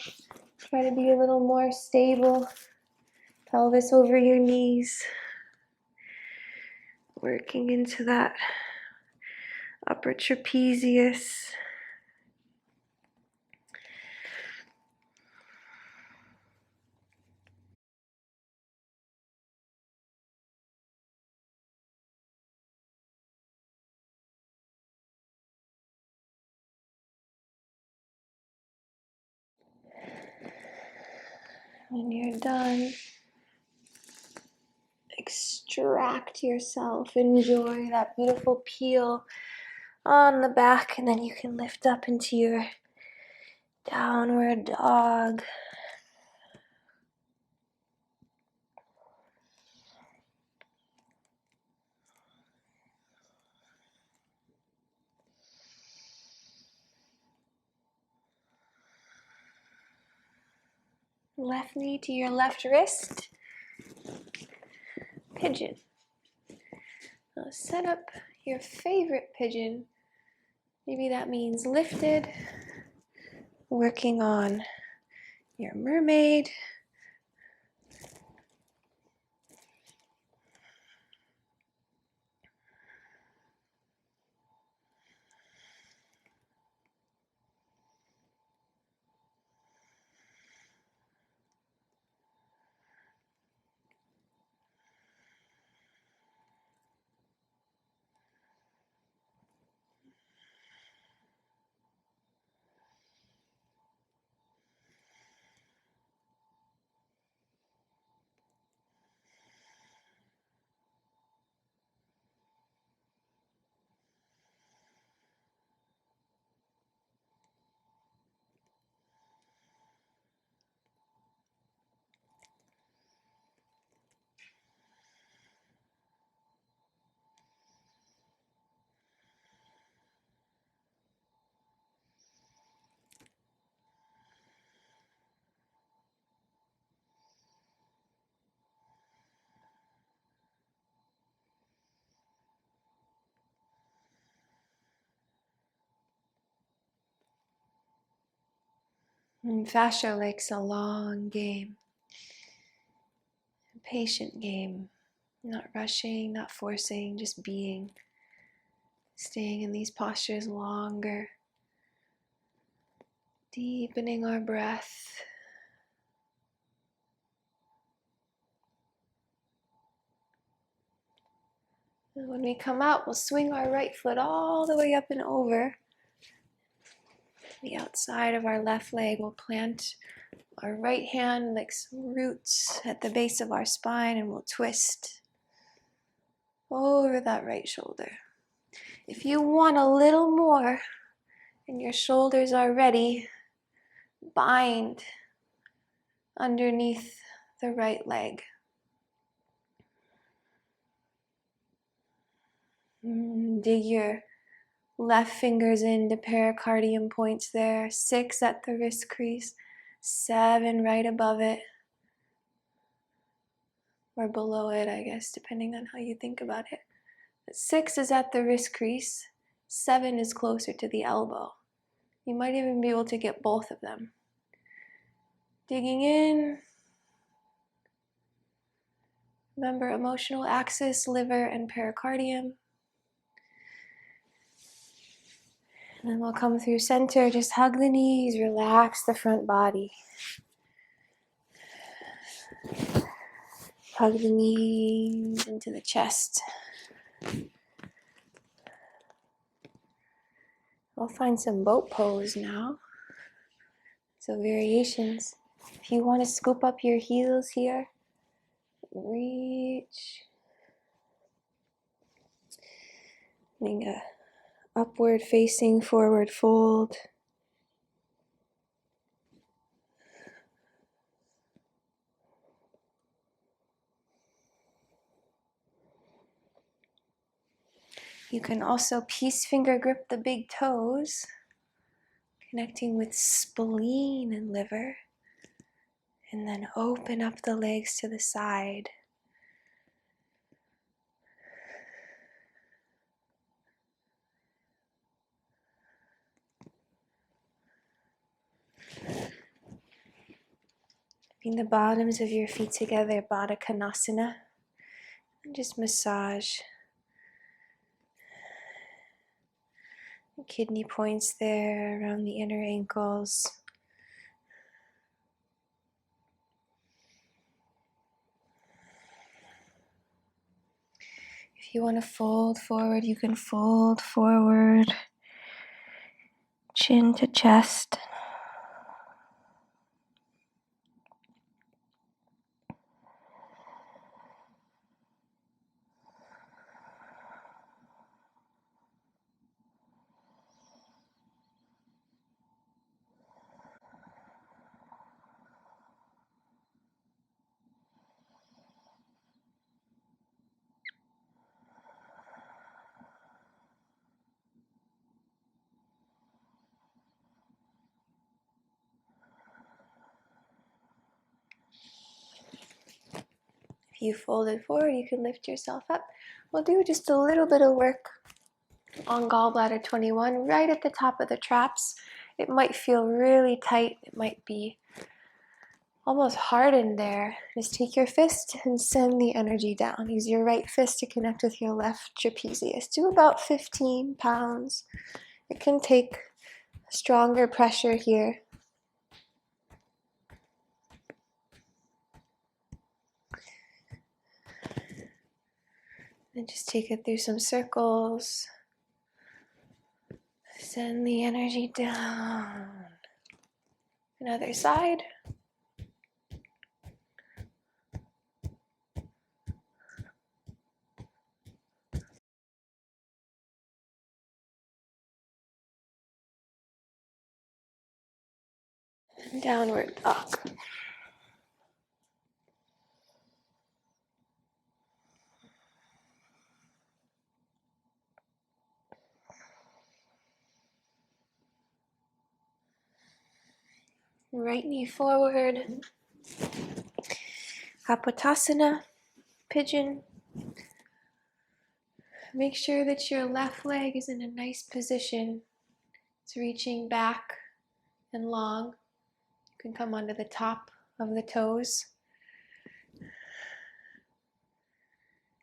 Try to be a little more stable. Pelvis over your knees. Working into that upper trapezius. When you're done, extract yourself. Enjoy that beautiful peel on the back, and then you can lift up into your downward dog. Left knee to your left wrist. Pigeon. Now set up your favorite pigeon. Maybe that means lifted. Working on your mermaid. And fascia likes a long game. A patient game. Not rushing, not forcing, just being. Staying in these postures longer. Deepening our breath. And when we come out, we'll swing our right foot all the way up and over the outside of our left leg. We'll plant our right hand like some roots at the base of our spine, and we'll twist over that right shoulder. If you want a little more and your shoulders are ready, bind underneath the right leg. Dig your left fingers into pericardium points there. 6 at the wrist crease, 7 right above it. or below it, I guess, depending on how you think about it. 6 is at the wrist crease, 7 is closer to the elbow. You might even be able to get both of them. Digging in. Remember, emotional axis, liver, and pericardium. And then we'll come through center, just hug the knees, relax the front body. Hug the knees into the chest. We'll find some boat pose now. So variations. If you want to scoop up your heels here, reach. Doing a upward facing forward fold. You can also peace finger grip the big toes, connecting with spleen and liver, and then open up the legs to the side. Bring the bottoms of your feet together, Gomukhasana, and just massage the kidney points there around the inner ankles. If you want to fold forward, you can fold forward, chin to chest. If you folded forward, you can lift yourself up. We'll do just a little bit of work on gallbladder 21, right at the top of the traps. It might feel really tight. It might be almost hardened there. Just take your fist and send the energy down. Use your right fist to connect with your left trapezius. Do about 15 pounds. It can take stronger pressure here. And just take it through some circles. Send the energy down. Another side. And downward dog. Right knee forward. Padmasana, pigeon. Make sure that your left leg is in a nice position. It's reaching back and long. You can come onto the top of the toes.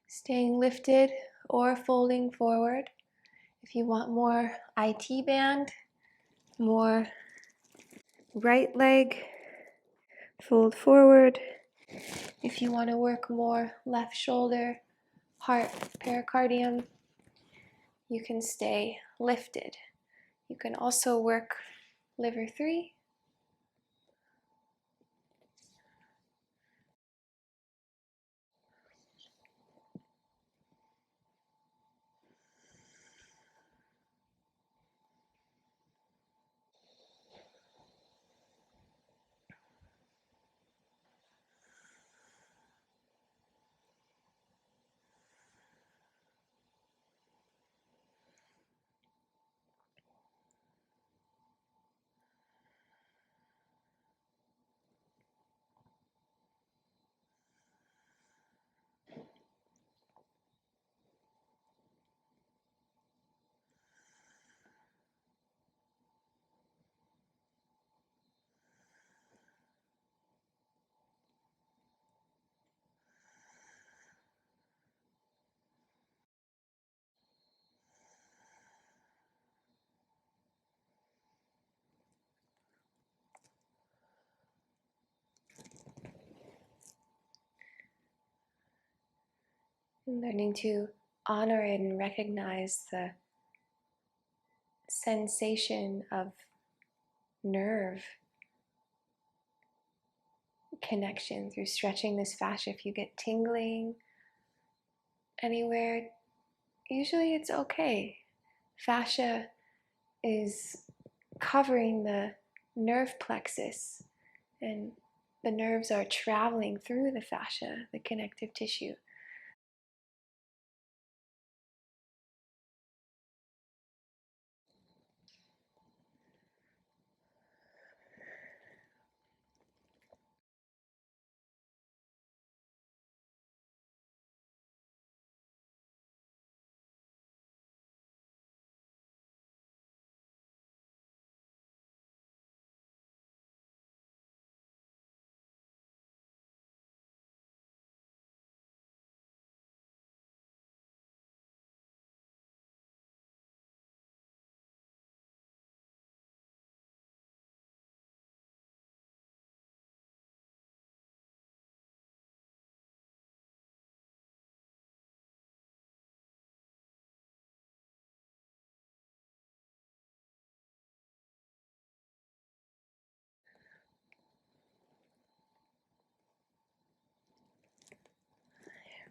Staying lifted or folding forward. If you want more IT band, more right leg, fold forward. If you want to work more left shoulder, heart, pericardium, you can stay lifted. You can also work liver 3. Learning to honor and recognize the sensation of nerve connection through stretching this fascia. If you get tingling anywhere, usually it's okay. Fascia is covering the nerve plexus, and the nerves are traveling through the fascia, the connective tissue.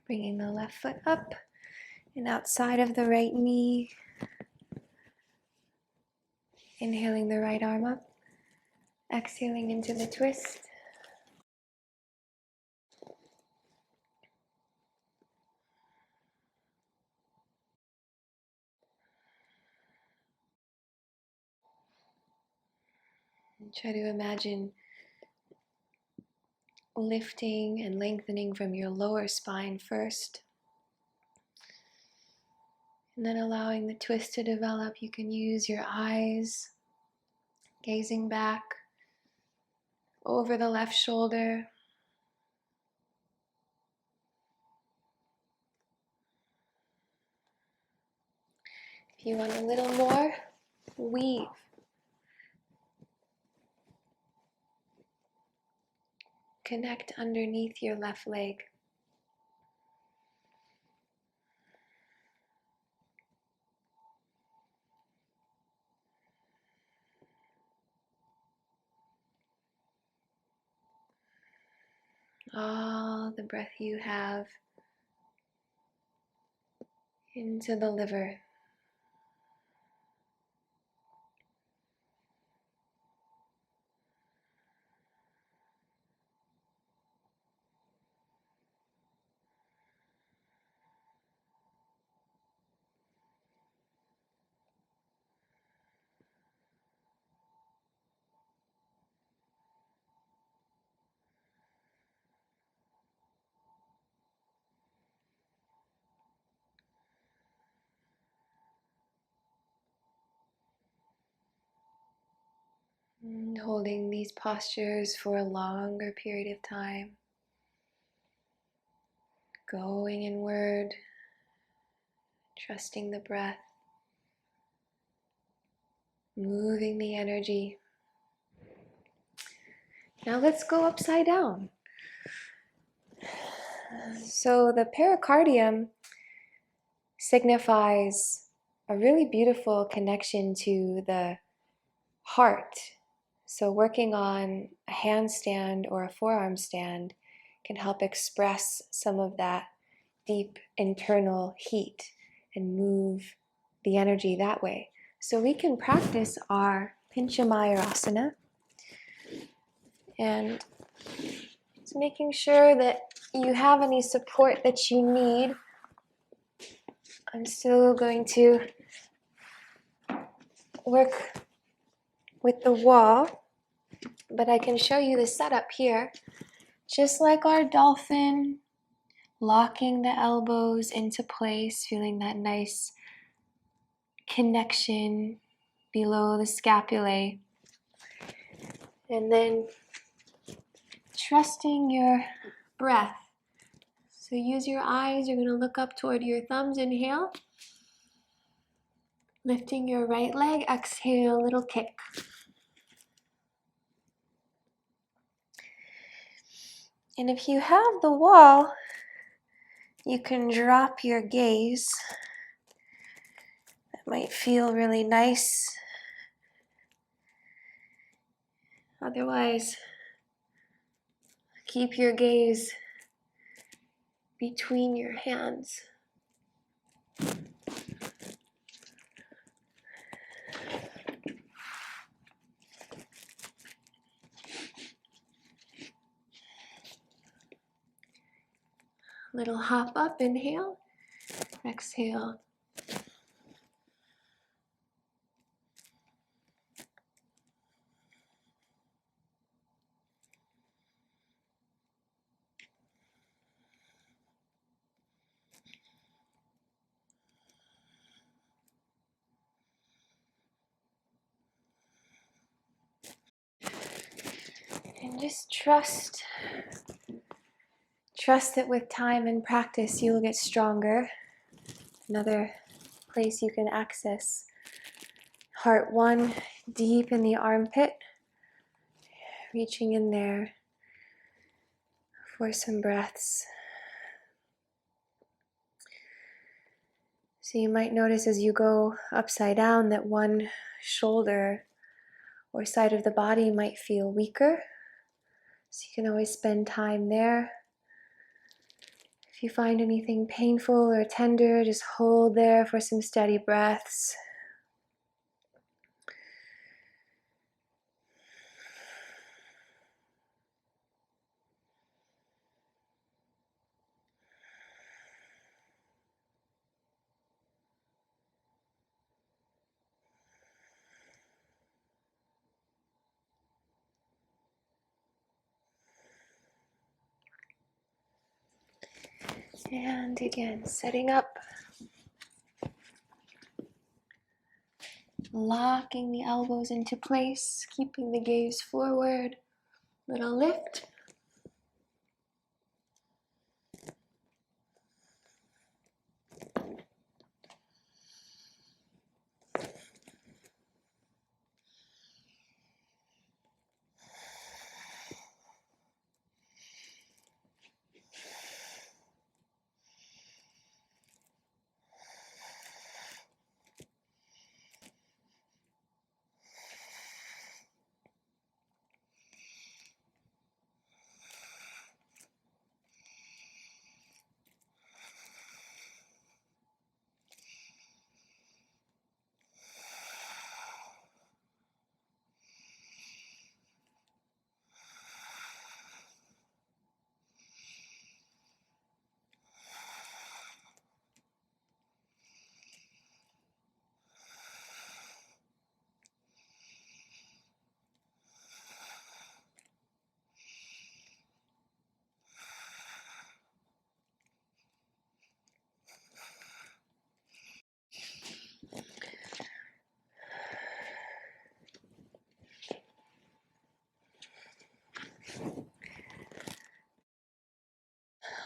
Bringing the left foot up and outside of the right knee. Inhaling the right arm up. Exhaling into the twist. And try to imagine lifting and lengthening from your lower spine first. And then allowing the twist to develop. You can use your eyes gazing back over the left shoulder. If you want a little more, weave. Connect underneath your left leg. All the breath you have into the liver. And holding these postures for a longer period of time. Going inward, trusting the breath, moving the energy. Now let's go upside down. So the pericardium signifies a really beautiful connection to the heart. So working on a handstand or a forearm stand can help express some of that deep internal heat and move the energy that way. So we can practice our Padmasana and just making sure that you have any support that you need. I'm still going to work with the wall, but I can show you the setup here. Just like our dolphin, locking the elbows into place, feeling that nice connection below the scapulae. And then trusting your breath. So use your eyes, you're going to look up toward your thumbs, inhale. Lifting your right leg, exhale, little kick. And if you have the wall, You can drop your gaze. That might feel really nice. Otherwise, keep your gaze between your hands. Little hop up, inhale, exhale. And just trust that with time and practice you will get stronger. Another place you can access heart one, deep in the armpit, reaching in there for some breaths. So you might notice as you go upside down that one shoulder or side of the body might feel weaker. So you can always spend time there. If you find anything painful or tender, just hold there for some steady breaths. And again, setting up. Locking the elbows into place, keeping the gaze forward. Little lift.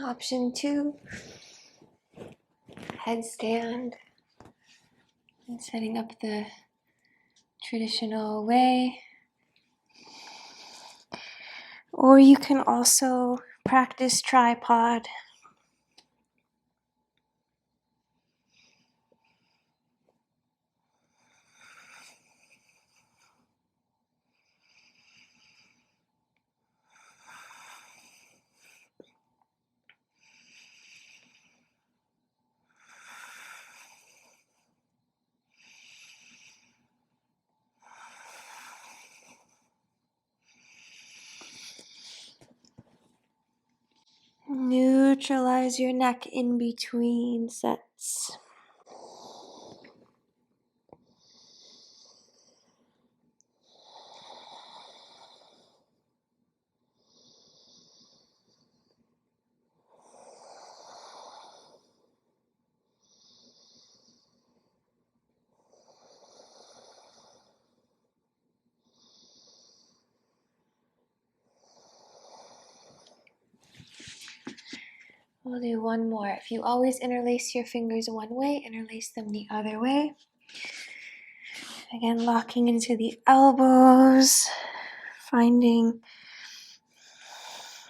Option 2, headstand. And setting up the traditional way. Or you can also practice tripod. Neutralize your neck in between sets. We'll do one more. If you always interlace your fingers one way, interlace them the other way. Again, locking into the elbows, finding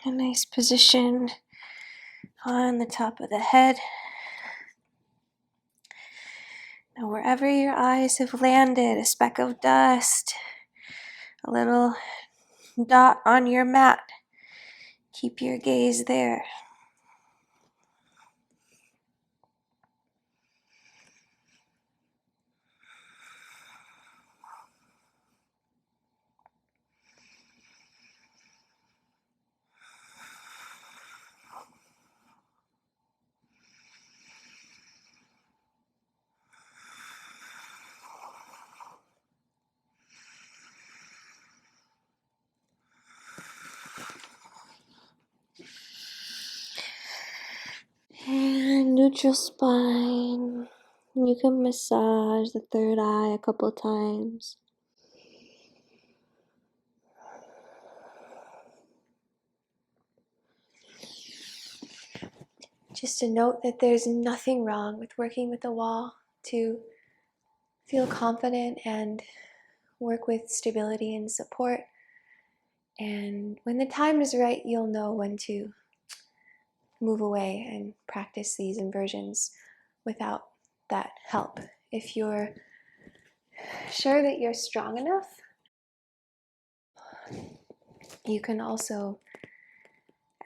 a nice position on the top of the head. Now wherever your eyes have landed, a speck of dust, a little dot on your mat, keep your gaze there. And neutral spine. You can massage the third eye a couple times. Just a note that there's nothing wrong with working with the wall to feel confident and work with stability and support. And when the time is right, you'll know when to move away and practice these inversions without that help. If you're sure that you're strong enough, you can also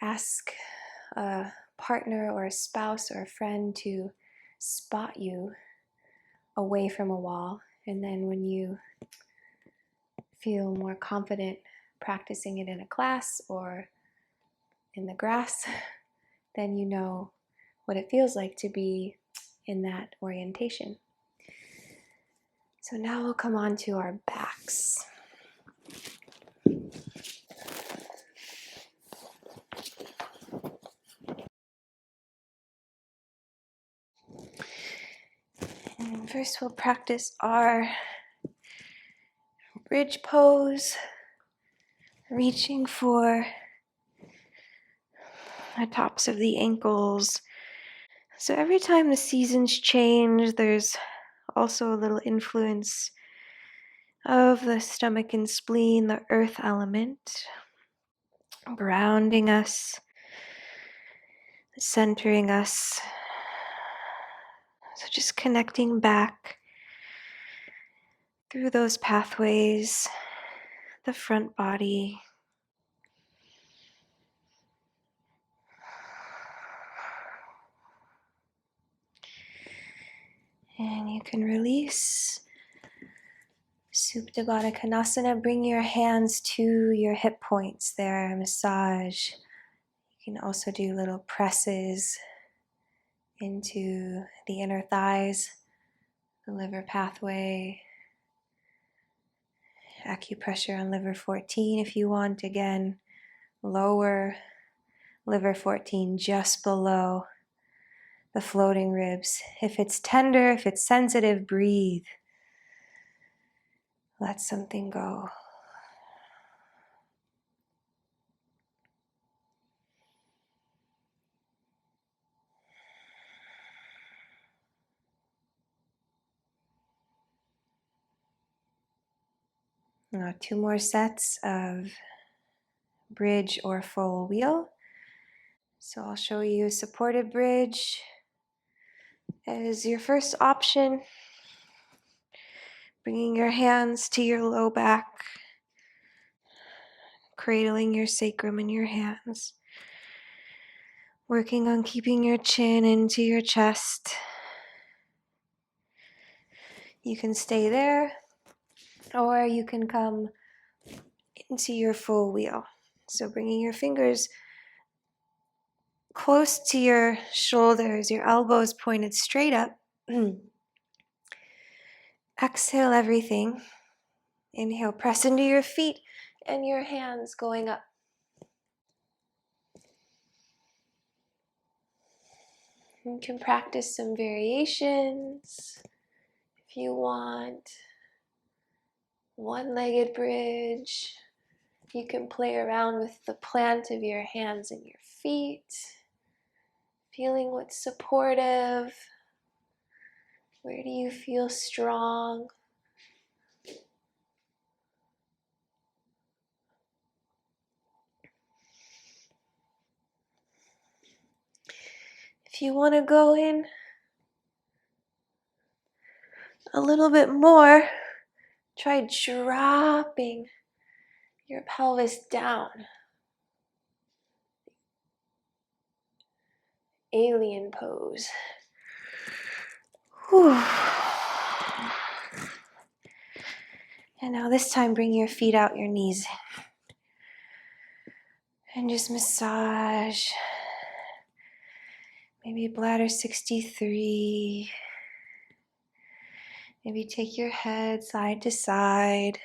ask a partner or a spouse or a friend to spot you away from a wall. And then when you feel more confident practicing it in a class or in the grass, then you know what it feels like to be in that orientation. So now we'll come on to our backs. And first we'll practice our bridge pose, reaching for the tops of the ankles. So every time the seasons change, there's also a little influence of the stomach and spleen, the earth element, grounding us, centering us. So just connecting back through those pathways, the front body. And you can release. Supta Baddha Konasana, bring your hands to your hip points there, massage. You can also do little presses into the inner thighs, the liver pathway. Acupressure on liver 14 if you want. Again, lower liver 14 just below the floating ribs. If it's tender, if it's sensitive, breathe. Let something go. Now 2 more sets of bridge or full wheel. So I'll show you supported bridge as your first option. Bringing your hands to your low back, cradling your sacrum in your hands. Working on keeping your chin into your chest. You can stay there, or you can come into your full wheel. So bringing your fingers close to your shoulders, your elbows pointed straight up. Exhale everything. Inhale, press into your feet and your hands going up. You can practice some variations if you want. One-legged bridge. You can play around with the plant of your hands and your feet. Feeling what's supportive. Where do you feel strong? If you want to go in a little bit more, try dropping your pelvis down. Alien pose. Whew. And now this time bring your feet out your knees. And just massage. Maybe bladder 63. Maybe take your head side to side.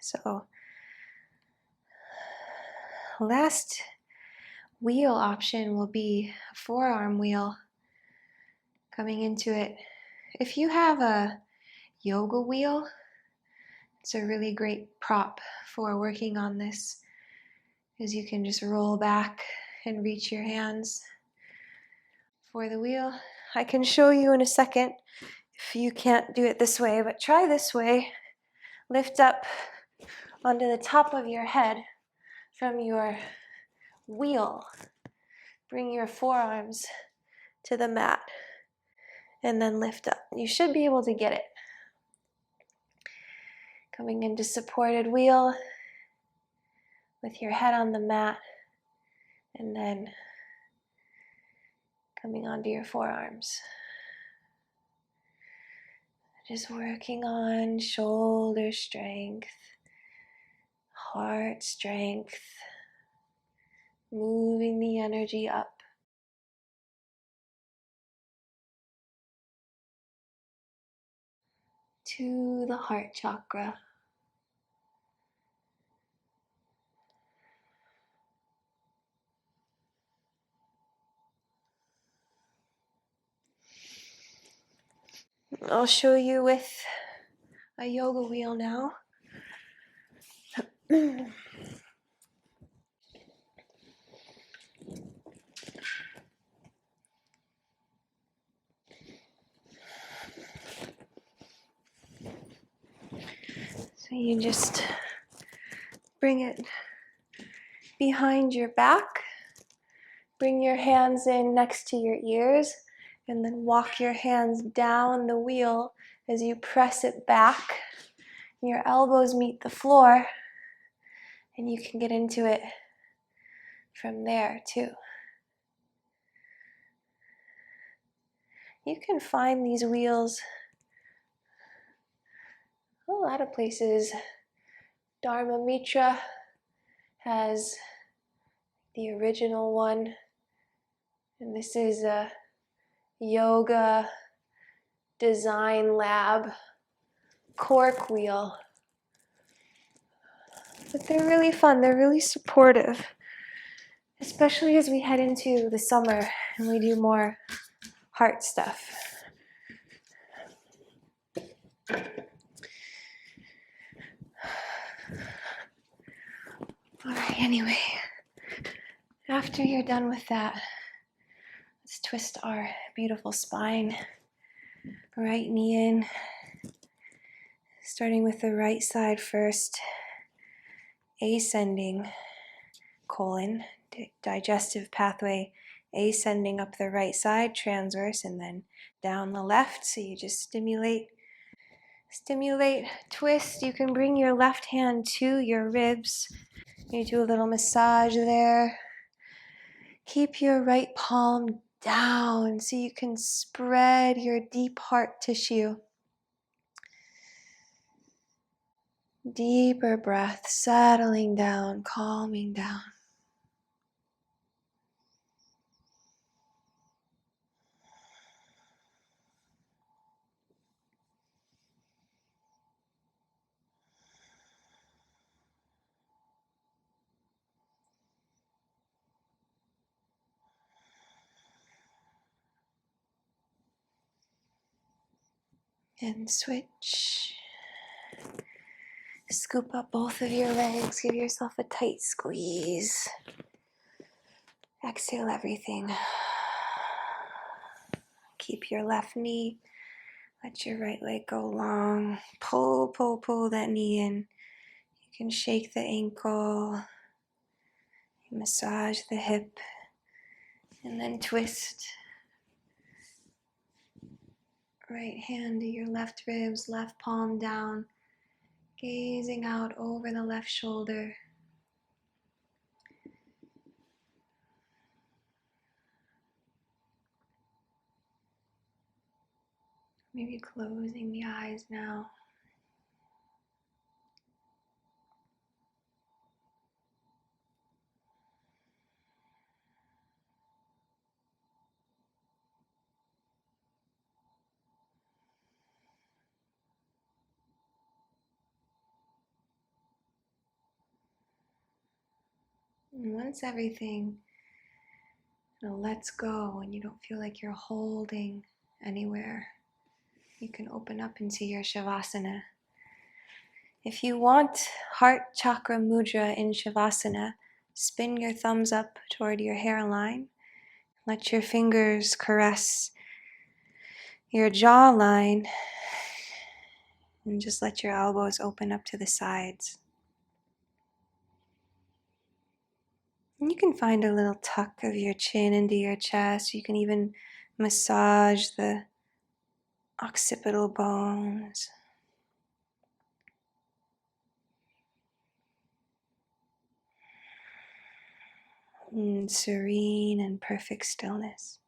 So, last wheel option will be a forearm wheel coming into it. If you have a yoga wheel, it's a really great prop for working on this, because you can just roll back and reach your hands for the wheel. I can show you in a second if you can't do it this way, but try this way. Lift up onto the top of your head from your wheel. Bring your forearms to the mat and then lift up. You should be able to get it. Coming into supported wheel with your head on the mat and then coming onto your forearms. Just working on shoulder strength, heart strength, moving the energy up. To the heart chakra. I'll show you with a yoga wheel now. So you just bring it behind your back. Bring your hands in next to your ears and then walk your hands down the wheel as you press it back. Your elbows meet the floor and you can get into it from there too. You can find these wheels a lot of places. Dharma Mitra has the original one, and this is a yoga design lab cork wheel. But they're really fun, they're really supportive, especially as we head into the summer and we do more heart stuff. Alright, anyway, after you're done with that, let's twist our beautiful spine. Right knee in, starting with the right side first, ascending colon, digestive pathway, ascending up the right side, transverse, and then down the left. So you just stimulate, twist. You can bring your left hand to your ribs. You do a little massage there. Keep your right palm down so you can spread your deep heart tissue. Deeper breath, settling down, calming down. And switch. Scoop up both of your legs. Give yourself a tight squeeze. Exhale everything. Keep your left knee. Let your right leg go long. Pull that knee in. You can shake the ankle. Massage the hip and then twist. Right hand to your left ribs, left palm down, gazing out over the left shoulder. Maybe closing the eyes now. And once everything lets go and you don't feel like you're holding anywhere, you can open up into your Shavasana. If you want heart chakra mudra in Shavasana, spin your thumbs up toward your hairline. Let your fingers caress your jawline and just let your elbows open up to the sides. And you can find a little tuck of your chin into your chest. You can even massage the occipital bones. In serene and perfect stillness.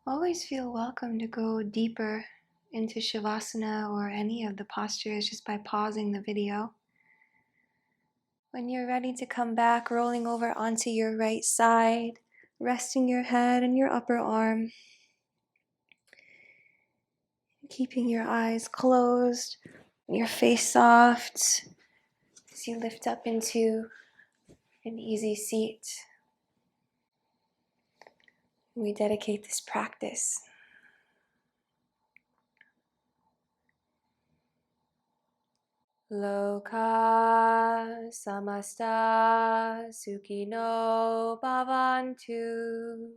Always feel welcome to go deeper into Shavasana or any of the postures just by pausing the video. When you're ready to come back, rolling over onto your right side, resting your head and your upper arm, keeping your eyes closed, your face soft as you lift up into an easy seat. We dedicate this practice. Loka samasta sukhino bhavantu.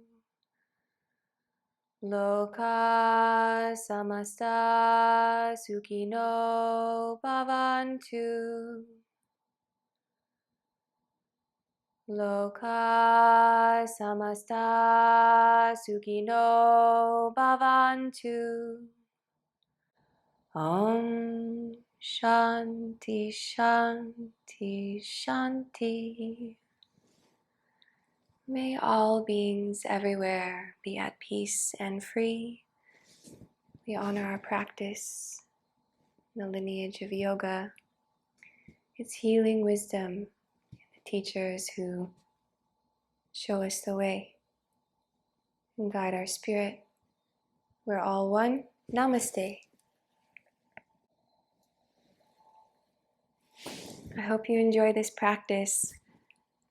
Loka samasta sukhino bhavantu. Loka samasta sukhino bhavantu. Om Shanti Shanti Shanti. May all beings everywhere be at peace and free. We honor our practice, the lineage of yoga, its healing wisdom, the teachers who show us the way and guide our spirit. We're all one. Namaste. I hope you enjoy this practice.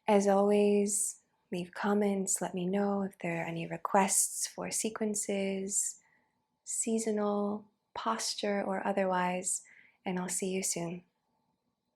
As always, leave comments, let me know if there are any requests for sequences, seasonal, posture, or otherwise, and I'll see you soon.